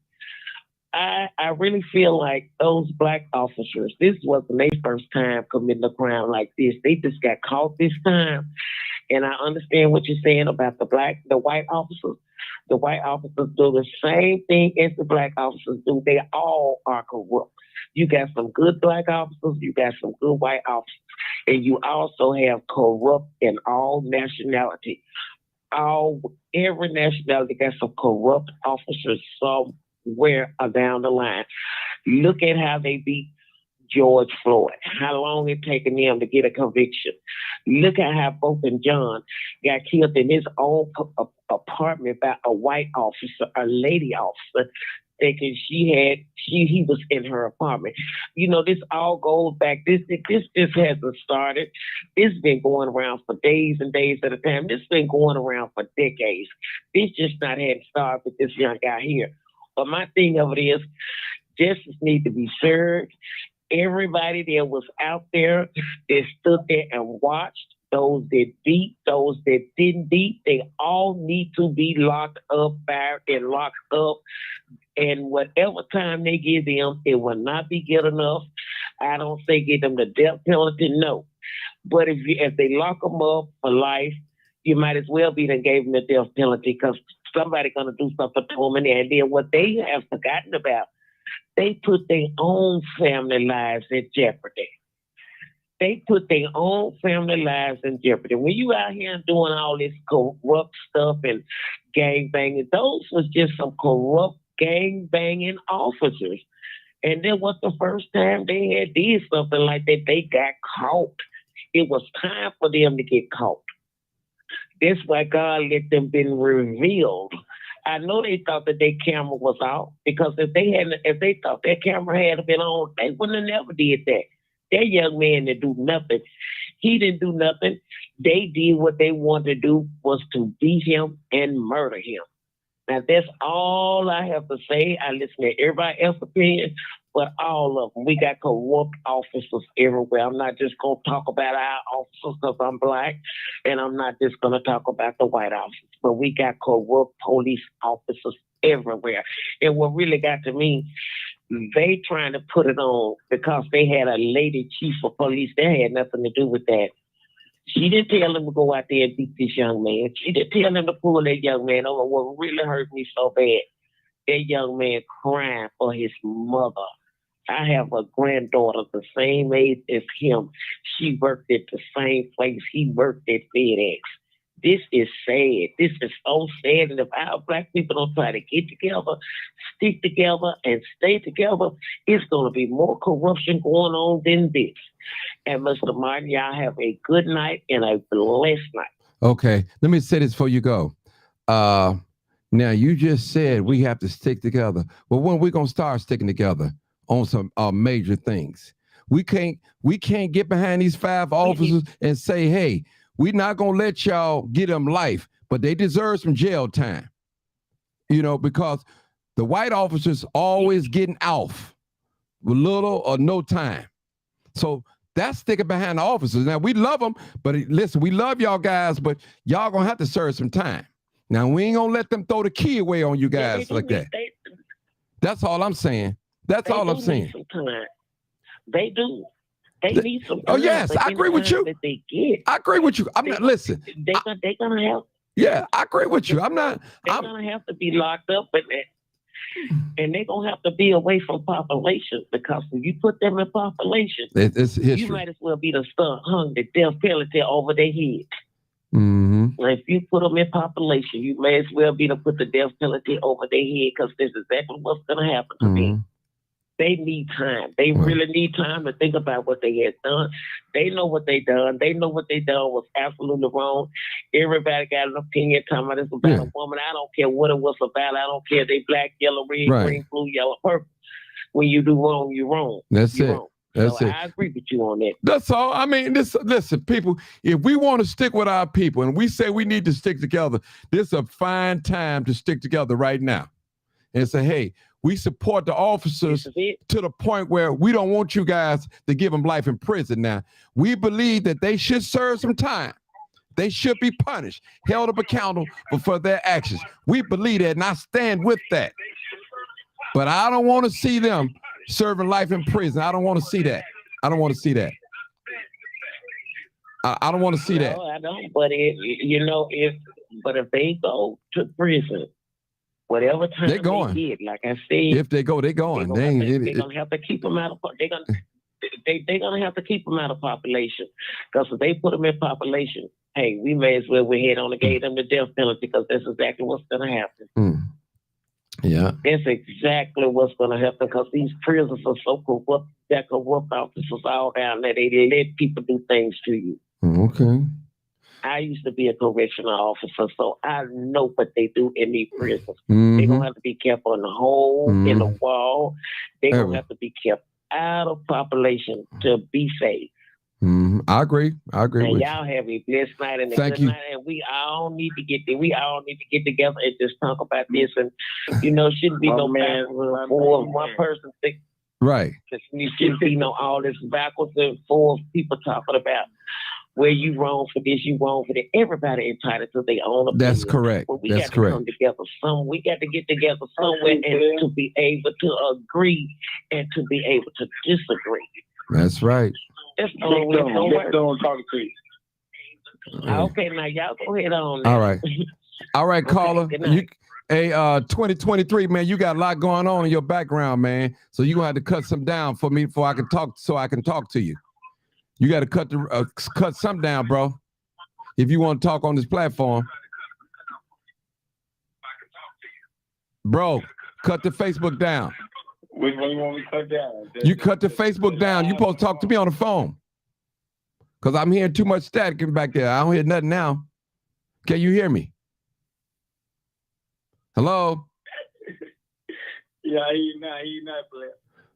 I really feel like those black officers, this wasn't their first time committing a crime like this. They just got caught this time. And I understand what you're saying about the white officers. The white officers do the same thing as the black officers do. They all are corrupt. You got some good black officers, you got some good white officers, and you also have corrupt in all nationality. Every nationality got some corrupt officers somewhere down the line. Look at how they beat George Floyd, how long it taken them to get a conviction. Look at how both and John got killed in his own apartment by a white officer, a lady officer, thinking he was in her apartment. You know, this all goes back. This hasn't started. It's been going around for days and days at a time. This has been going around for decades. This just not hadn't started with this young guy here. But my thing of it is, justice needs to be served. Everybody that was out there that stood there and watched, those that beat, those that didn't beat, they all need to be locked up, fired, and locked up. And whatever time they give them, it will not be good enough. I don't say give them the death penalty, no. But if they lock them up for life, you might as well be done gave them the death penalty, because somebody's going to do something to them. And then what they have forgotten about, they put their own family lives in jeopardy. They put their own family lives in jeopardy. When you out here doing all this corrupt stuff and gang banging, those was just some corrupt gang banging officers. And then was the first time they had did something like that, they got caught. It was time for them to get caught. That's why God let them be revealed. I know they thought that their camera was off, because if they thought their camera had been on, they wouldn't have never did that. That young man didn't do nothing. He didn't do nothing. They did what they wanted to do, was to beat him and murder him. Now that's all I have to say. I listen to everybody else's opinion, but all of them. We got corrupt officers everywhere. I'm not just going to talk about our officers because I'm black, and I'm not just going to talk about the white officers, but we got corrupt police officers everywhere. And what really got to me, they trying to put it on because they had a lady chief of police. That had nothing to do with that. She didn't tell him to go out there and beat this young man. She didn't tell him to pull that young man over. What really hurt me so bad, that young man crying for his mother. I have a granddaughter the same age as him. She worked at the same place he worked at FedEx. This is sad. This is so sad. And if our black people don't try to get together, stick together, and stay together, it's going to be more corruption going on than this. And Mr. Martin, y'all have a good night and a blessed night. Okay, let me say this before you go. Now, you just said we have to stick together. Well, when are we going to start sticking together on some major things? We can't get behind these 5 officers and say, hey, we're not going to let y'all get them life, but they deserve some jail time. You know, because the white officers always getting off with little or no time. So that's sticking behind the officers. Now, we love them, but listen, we love y'all guys, but y'all going to have to serve some time. Now, we ain't going to let them throw the key away on you guys like that. That's all I'm saying. That's all I'm saying. They do. They need some time. Oh, yes, I agree with you. They get. I agree with you. I'm not, listen. They're going to have. Yeah, I agree with you. I'm not. They're going to have to be locked up. And they're going to have to be away from population, because if you put them in population, it's history. you might as well be hung the death penalty over their head. Mm-hmm. If you put them in population, you may as well be to put the death penalty over their head, because this is exactly what's going to happen to them. They need time. They really need time to think about what they had done. They know what they done. They know what they done was absolutely wrong. Everybody got an opinion talking about it's about a woman. I don't care what it was about. I don't care if they black, yellow, red, green, blue, yellow, purple. When you do wrong, you're wrong. That's you're it. Wrong. That's so it. I agree with you on that. That's all. I mean, listen, people, if we want to stick with our people and we say we need to stick together, this is a fine time to stick together right now and say, hey, we support the officers to the point where we don't want you guys to give them life in prison now. We believe that they should serve some time. They should be punished, held up accountable for their actions. We believe that, and I stand with that. But I don't want to see them serving life in prison. I don't want to see that. I don't want to see that. I don't want to see that. No, I don't. But if they go to prison, whatever time they're going. They get, like I said, if they go, they're going. They're gonna have to keep them out of. They're gonna have to keep them out of population, because if they put them in population, hey, we may as well head on and give them the death penalty, because that's exactly what's gonna happen. Yeah, that's exactly what's gonna happen, because these prisons are so corrupt. That corrupt officers all down there, they let people do things to you. Okay. I used to be a correctional officer, so I know what they do in these prisons. They're going to have to be kept on the hole, in the wall. They're going to have to be kept out of population to be safe. I agree. And with y'all have a blessed night and a Thank good you. night. And we all need to get together and just talk about this. And, shouldn't be no man for one person think. Right. You shouldn't be all this backwards and forth people talking about where you wrong for this, you wrong for that. Everybody entitled to their own opinion. That's correct. But we That's got to correct. come together. We got to get together somewhere and to be able to agree and to be able to disagree. That's right. That's the only way it's gonna work. Don't talk to you. Okay, now y'all go ahead on. All right. All right, Okay, caller. good night. 2023, man, you got a lot going on in your background, man. So you're gonna have to cut some down for me before I can talk, so I can talk to you. You got to cut some down, bro, if you want to talk on this platform. Bro, cut the Facebook down. Which one you want me to cut down? You cut the Facebook down. You supposed to talk to me on the phone. Because I'm hearing too much static back there. I don't hear nothing now. Can you hear me? Hello? Yeah, you not player.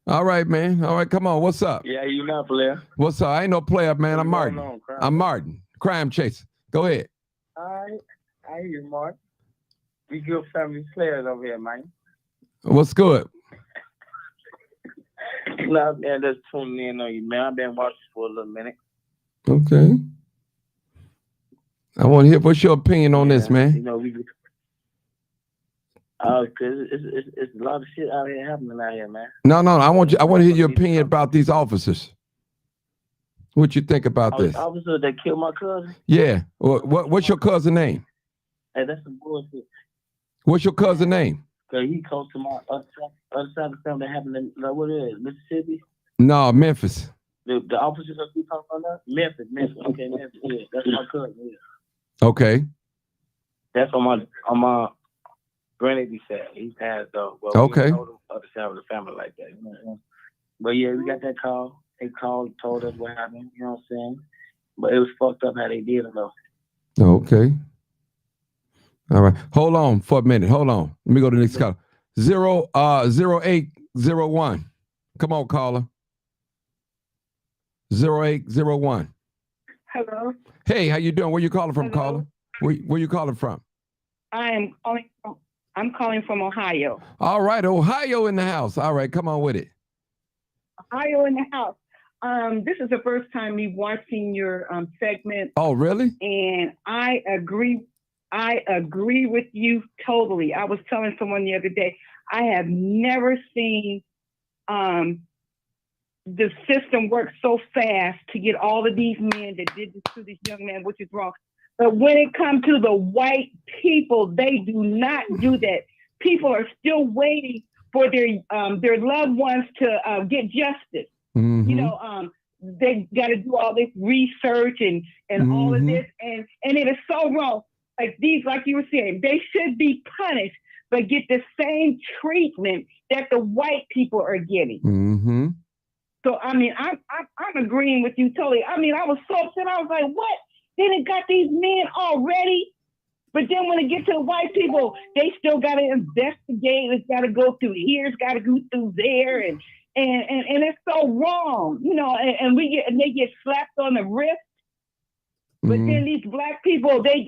All right, man. All right, come on. What's up? Yeah, you not player. What's up? I ain't no player, man. I'm What's going Martin. on, Crime? I'm Martin. Crime Chaser. Go ahead. I hear you, Mark. We good family players over here, man. What's good? Love, man, just tuning in on you, man. I've been watching for a little minute. Okay. I want to hear what's your opinion on this, man. Cause it's a lot of shit out here happening out here, man. No. I want to hear your opinion about these officers. What you think about this? Officer that killed my cousin. Yeah. What's your cousin name? Hey, that's some bullshit. What's your cousin name? Cause he close to my other side of the family that happened in what it is, Mississippi. No, Memphis. The officers that we talking about now? Memphis. Okay, Memphis. Yeah, that's my cousin. Yeah. Okay. That's on my granddaddy side. He passed though. Well, Okay. We don't know the other side of the family like that. You know what I'm saying? But yeah, we got that call. They called, told us what happened. You know what I'm saying? But it was fucked up how they did it though. Okay. All right. Hold on for a minute. Hold on. Let me go to the next caller. 0801. Come on, caller. 0801. Hello. Hey, how you doing? Where you calling from, Hello. caller? Where you calling from? I'm calling from Ohio. All right, Ohio in the house. All right, come on with it. Ohio in the house. This is the first time me watching your segment. Oh, really? And I agree with you totally. I was telling someone the other day, I have never seen the system work so fast to get all of these men that did this to this young man, which is wrong. But when it comes to the white people, they do not do that. people are still waiting for their loved ones to get justice. Mm-hmm. You know, they got to do all this research and all of this, and it is so wrong. Like you were saying, they should be punished, but get the same treatment that the white people are getting. Mm-hmm. So I mean, I'm agreeing with you totally. I mean, I was so upset. I was like, what? They done got these men already, but then when it gets to the white people, they still got to investigate. It's got to go through here. It's got to go through there, and it's so wrong, you know. And they get slapped on the wrist. But then these black people, they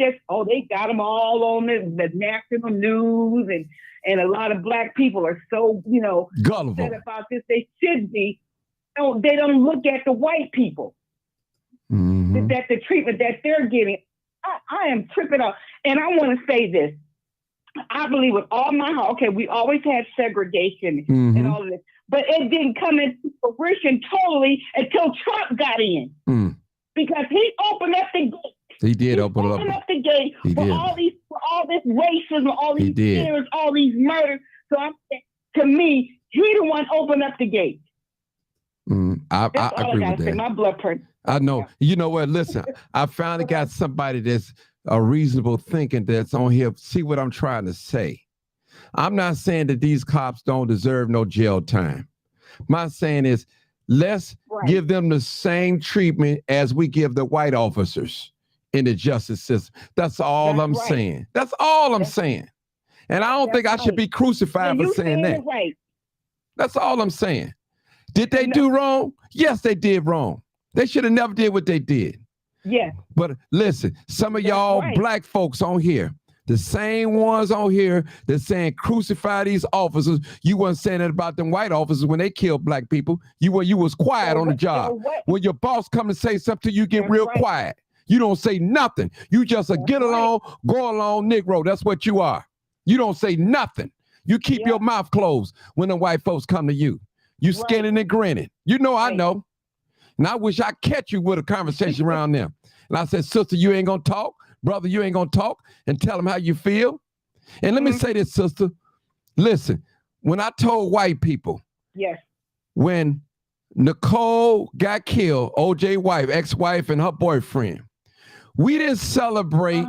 got them all on the national news, and a lot of black people are so, you know, gullible upset about this. They should be. No, they don't look at the white people. That the treatment that they're getting. I am tripping off. And I want to say this. I believe with all my heart, okay, we always had segregation and all of this, but it didn't come into fruition totally until Trump got in. Because he opened up the gate. He did open up the gate for all this racism, all these fears, all these murders. So to me, he the one opened up the gate. I agree with that. My blood pressure. I know. You know what? Listen, I finally got somebody that's a reasonable thinking that's on here. See what I'm trying to say. I'm not saying that these cops don't deserve no jail time. My saying is, let's give them the same treatment as we give the white officers in the justice system. That's all I'm saying. That's all I'm saying. And I don't think I should be crucified for saying that. That's all I'm saying. Did they do wrong? Yes, they did wrong. They should have never did what they did. Yeah. But listen, some of y'all black folks on here, the same ones on here that's saying crucify these officers. You weren't saying that about them white officers when they killed black people. You was quiet on the job. When your boss come and say something, you get real quiet. You don't say nothing. You just get along, go along, Negro. That's what you are. You don't say nothing. You keep your mouth closed when the white folks come to you. You skinning and grinning. You know, I know. And I wish I catch you with a conversation around them. And I said, sister, you ain't gonna talk. Brother, you ain't gonna talk, and tell them how you feel. And let me say this, sister. Listen, when I told white people, when Nicole got killed, OJ wife, ex-wife, and her boyfriend, we didn't celebrate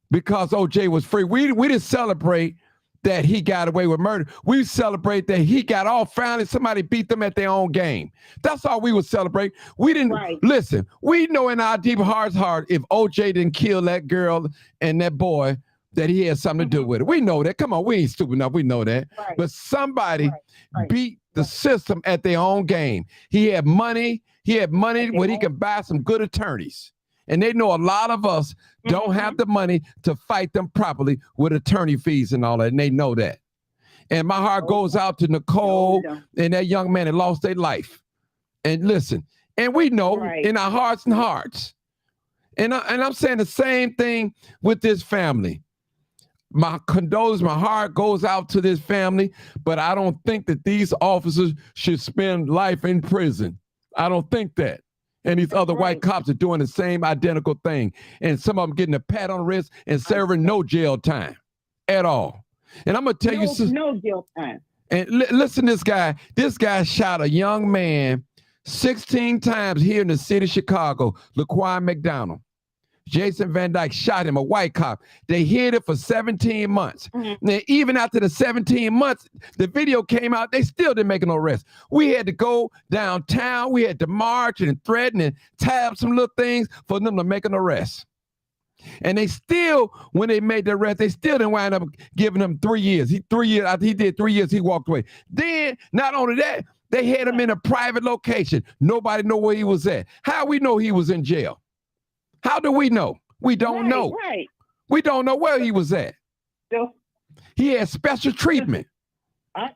because OJ was free. We didn't celebrate that he got away with murder. We celebrate that he got off, finally somebody beat them at their own game. That's all we would celebrate. We didn't listen. We know in our deep hearts if OJ didn't kill that girl and that boy, that he had something to do with it. We know that. Come on, we ain't stupid enough. We know that. But somebody beat the system at their own game. He had money. Where he could buy some good attorneys. And they know a lot of us don't have the money to fight them properly with attorney fees and all that. And they know that. And my heart goes out to Nicole and that young man that lost their life. And listen, and we know in our hearts and hearts. And I'm saying the same thing with this family. My condolences, my heart goes out to this family, but I don't think that these officers should spend life in prison. I don't think that. And these other white cops are doing the same identical thing. And some of them getting a pat on the wrist and serving no jail time at all. And I'm going to tell you. No jail time. And listen to this guy. This guy shot a young man 16 times here in the city of Chicago, Laquan McDonald. Jason Van Dyke shot him, a white cop. They hid it for 17 months. Now, even after the 17 months, the video came out, they still didn't make no arrest. We had to go downtown. We had to march and threaten and tab some little things for them to make an arrest. And they still, when they made the arrest, they still didn't wind up giving him 3 years. After he did 3 years, he walked away. Then, not only that, they had him in a private location. Nobody know where he was at. How we know he was in jail? How do we know? We don't know. We don't know where he was at. He had special treatment. I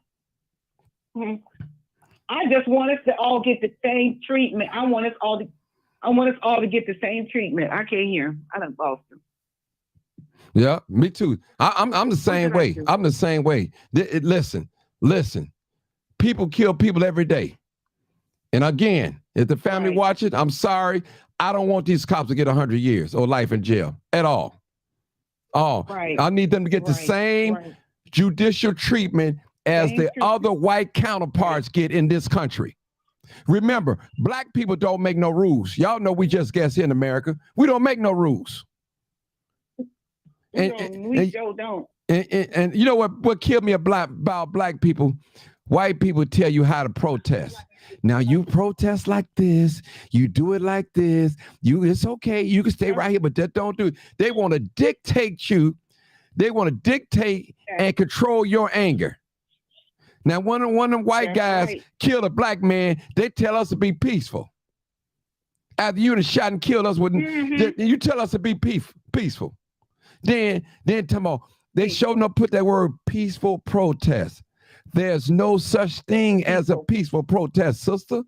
just want us to all get the same treatment. I want us all to get the same treatment. I can't hear. I done lost him. Yeah, me too. I'm the same way. I'm the same way. Listen. People kill people every day. And again, if the family watch it, I'm sorry. I don't want these cops to get 100 years or life in jail at all. I need them to get the same judicial treatment as the other white counterparts get in this country. Remember, black people don't make no rules. Y'all know we just guess in America. We don't make no rules. We sure don't. And you know what killed me about black people? White people tell you how to protest. Now you protest like this, you do it like this, it's okay, you can stay right here, but that don't do it. They want to dictate you, they want to dictate and control your anger. Now, one of them white guys killed a black man, they tell us to be peaceful. After you done shot and killed us, you tell us to be peaceful. Then tomorrow, they showed up put that word peaceful protest. There's no such thing as a peaceful protest, sister.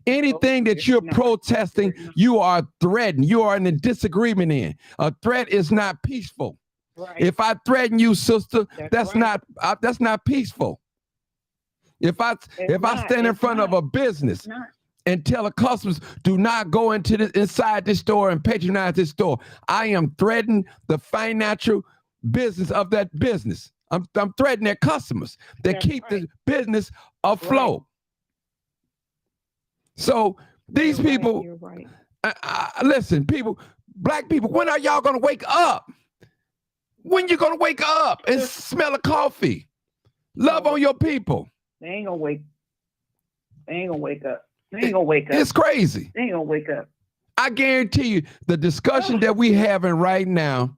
Anything that you're protesting, you are threatening. You are in a disagreement in. A threat is not peaceful. Right. If I threaten you, sister, that's not peaceful. If I stand in front of a business and tell the customers, do not go inside this store and patronize this store, I am threatening the financial business of that business. I'm threatening their customers that keep the business afloat. So these people, listen, people, black people, when are y'all going to wake up? When you going to wake up and smell a coffee? Love on your people. They ain't going to wake. They ain't going to wake up. They ain't going to wake up. It's crazy. They ain't going to wake up. I guarantee you the discussion that we having right now,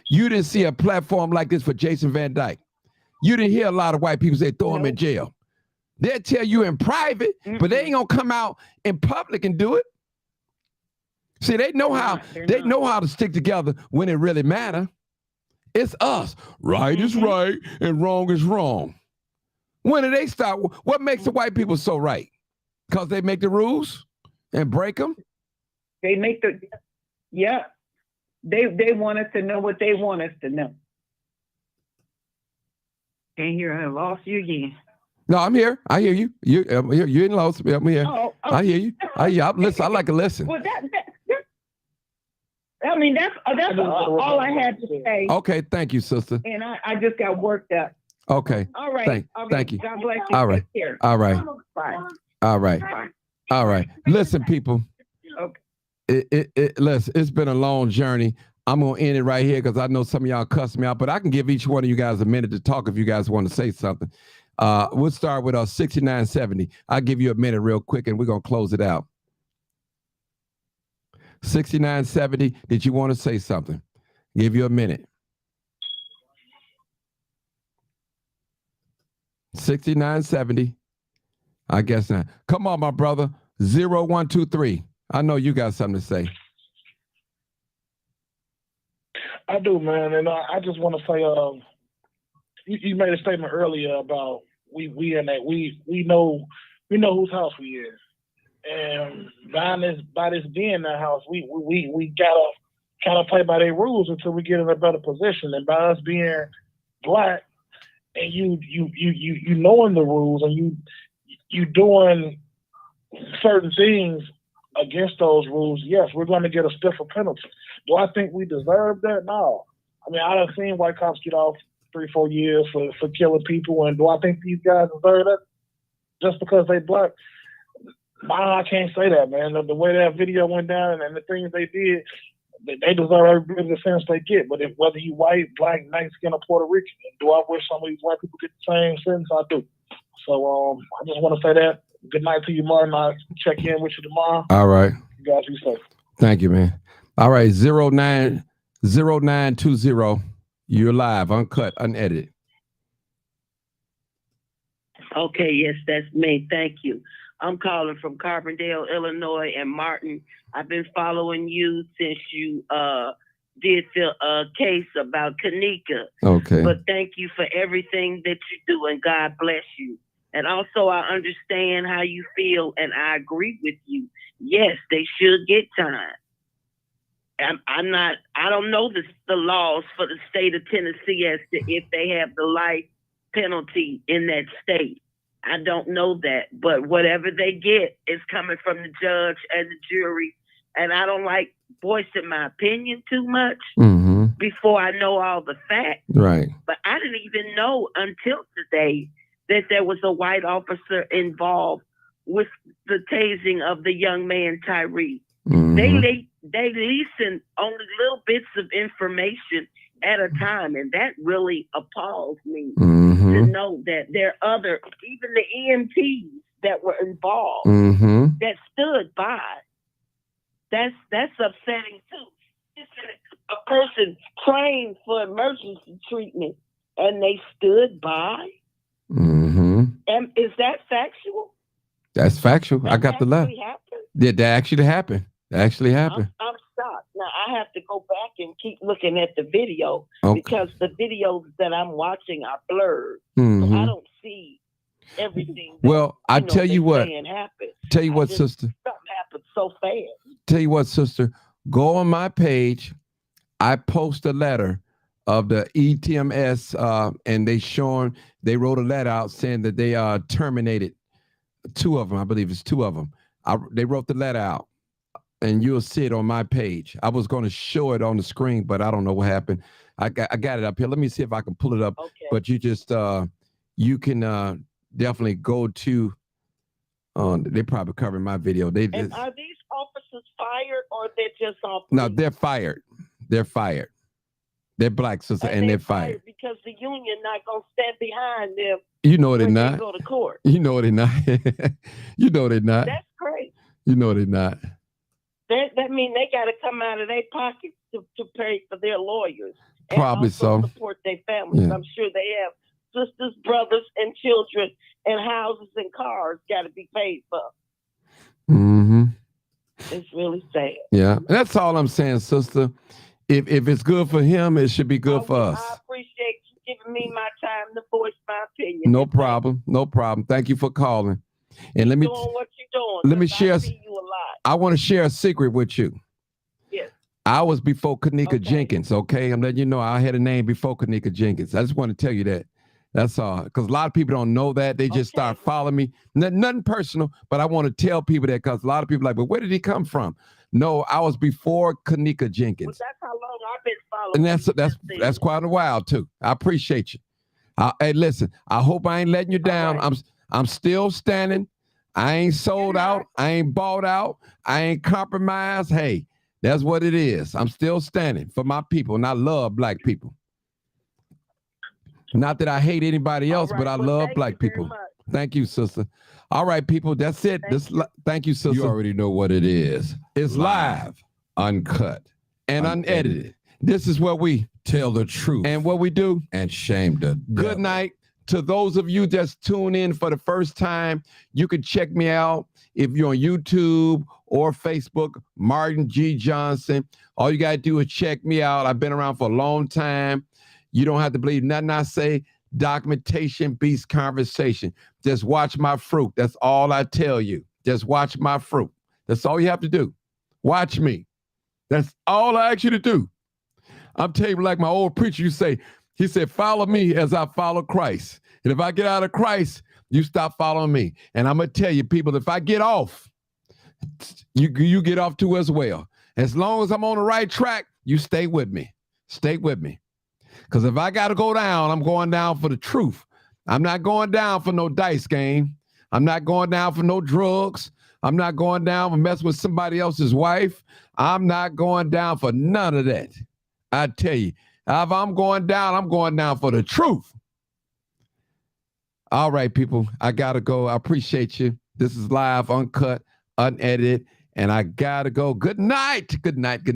you didn't see a platform like this for Jason Van Dyke. You didn't hear a lot of white people say throw him in jail. They'll tell you in private, but they ain't gonna come out in public and do it. See, they know how to stick together when it really matters. It's us. Right is right and wrong is wrong. When do they start? What makes the white people so right? Because they make the rules and break them? They make They want us to know what they want us to know. Can't hear. I lost you again. No, I'm here. I hear you. You didn't lose me. I'm here. Oh. I hear you. Listen. I like to listen. Well, that's all I had to say. Okay, thank you, sister. And I just got worked up. Okay. All right. Thank you. God bless you. All right. Take care. All right. Bye. All right. Bye. All right. Listen, people. Okay. Listen, it's been a long journey. I'm going to end it right here because I know some of y'all cuss me out, but I can give each one of you guys a minute to talk if you guys want to say something. We'll start with 6970. I'll give you a minute real quick and we're going to close it out. 6970, did you want to say something? Give you a minute. 6970. I guess not. Come on, my brother. 0123. I know you got something to say. I do, man, and I just want to say, you made a statement earlier about we know whose house we is, and by this being that house, we gotta kind of play by their rules until we get in a better position. And by us being black, and you knowing the rules, and you doing certain things against those rules, yes, we're going to get a stiffer penalty. Do I think we deserve that? No. I mean, I done seen white cops get off 3-4 years for killing people, and do I think these guys deserve that just because they black? Nah, I can't say that, man. The way that video went down and the things they did, they deserve every bit of the sense they get. But whether you white, black, Mexican, or Puerto Rican, do I wish some of these white people get the same sentence? I do. So I just want to say that. Good night to you, Martin. I'll check in with you tomorrow. All right. You guys be safe. Thank you, man. All right, 0920. You're live, uncut, unedited. Okay, yes, that's me. Thank you. I'm calling from Carbondale, Illinois, and Martin, I've been following you since you did the case about Kanika. Okay. But thank you for everything that you do, and God bless you. And also, I understand how you feel, and I agree with you. Yes, they should get time. I don't know the laws for the state of Tennessee as to if they have the life penalty in that state. I don't know that, but whatever they get is coming from the judge and the jury. And I don't like voicing my opinion too much. Mm-hmm. before I know all the facts. Right. But I didn't even know until today that there was a white officer involved with the tasing of the young man Tyree. They leasing only little bits of information at a time, and that really appalls me to know that there are other, even the EMTs that were involved that stood by. That's upsetting too. It's a person trained for emergency treatment and they stood by. And is that factual? That's factual. I got the letter. Yeah, that actually happened. That actually happened. I'm shocked. Now I have to go back and keep looking at the video because the videos that I'm watching are blurred. So I don't see everything. Well, I tell you what. Tell you what, sister. Something happened so fast. Tell you what, sister. Go on my page. I post a letter of the ETMS, and they wrote a letter out saying that they terminated 2 of them. I believe it's 2 of them. They wrote the letter out, and you'll see it on my page. I was going to show it on the screen, but I don't know what happened. I got it up here. Let me see if I can pull it up. Okay. But you just you can definitely go to. They probably covering my video. And are these officers fired or they're just off? No, they're fired. They're fired. They're black, sister, and they're fired. Because the union not gonna stand behind them. You know they're not. They go to court. You know they're not. You know they're not. That's crazy. You know they're not. That mean they got to come out of their pockets to pay for their lawyers. And probably also so. Support their families. Yeah. I'm sure they have sisters, brothers, and children, and houses and cars got to be paid for. It's really sad. Yeah, that's all I'm saying, sister. If it's good for him, it should be good for us. I appreciate you giving me my time to voice my opinion. No problem. No problem. Thank you for calling. And let me doing what you're doing. Let me share. I see you a lot. I want to share a secret with you. Yes. I was before Kanika Jenkins. Okay, I'm letting you know I had a name before Kanika Jenkins. I just want to tell you that. That's all. Because a lot of people don't know that. They just start following me. Nothing personal, but I want to tell people that because a lot of people are like, well, where did he come from? No, I was before Kanika Jenkins. Well, that's how long I've been following. And that's quite a while too. I appreciate you. Hey, listen, I hope I ain't letting you down. Right. I'm still standing. I ain't sold out. I ain't bought out. I ain't compromised. Hey, that's what it is. I'm still standing for my people, and I love black people. Not that I hate anybody else, but I love black people. Thank you, sister. All right, people, that's it. Thank you, sister. You already know what it is. It's live, uncut, and unedited. This is where we tell the truth and what we do and shame the Good devil. night. To those of you that's tuned in for the first time, you can check me out if you're on YouTube or Facebook, Martin G. Johnson. All you got to do is check me out. I've been around for a long time. You don't have to believe nothing I say. Documentation beats conversation. Just watch my fruit. That's all I tell you. Just watch my fruit. That's all you have to do. Watch me. That's all I ask you to do. I'm telling you, like my old preacher, he said, follow me as I follow Christ. And if I get out of Christ, you stop following me. And I'm going to tell you, people, if I get off, you get off too as well. As long as I'm on the right track, you stay with me. Stay with me. Because if I got to go down, I'm going down for the truth. I'm not going down for no dice game. I'm not going down for no drugs. I'm not going down for messing with somebody else's wife. I'm not going down for none of that. I tell you, if I'm going down for the truth. All right, people, I got to go. I appreciate you. This is live, uncut, unedited, and I got to go. Good night. Good night. Good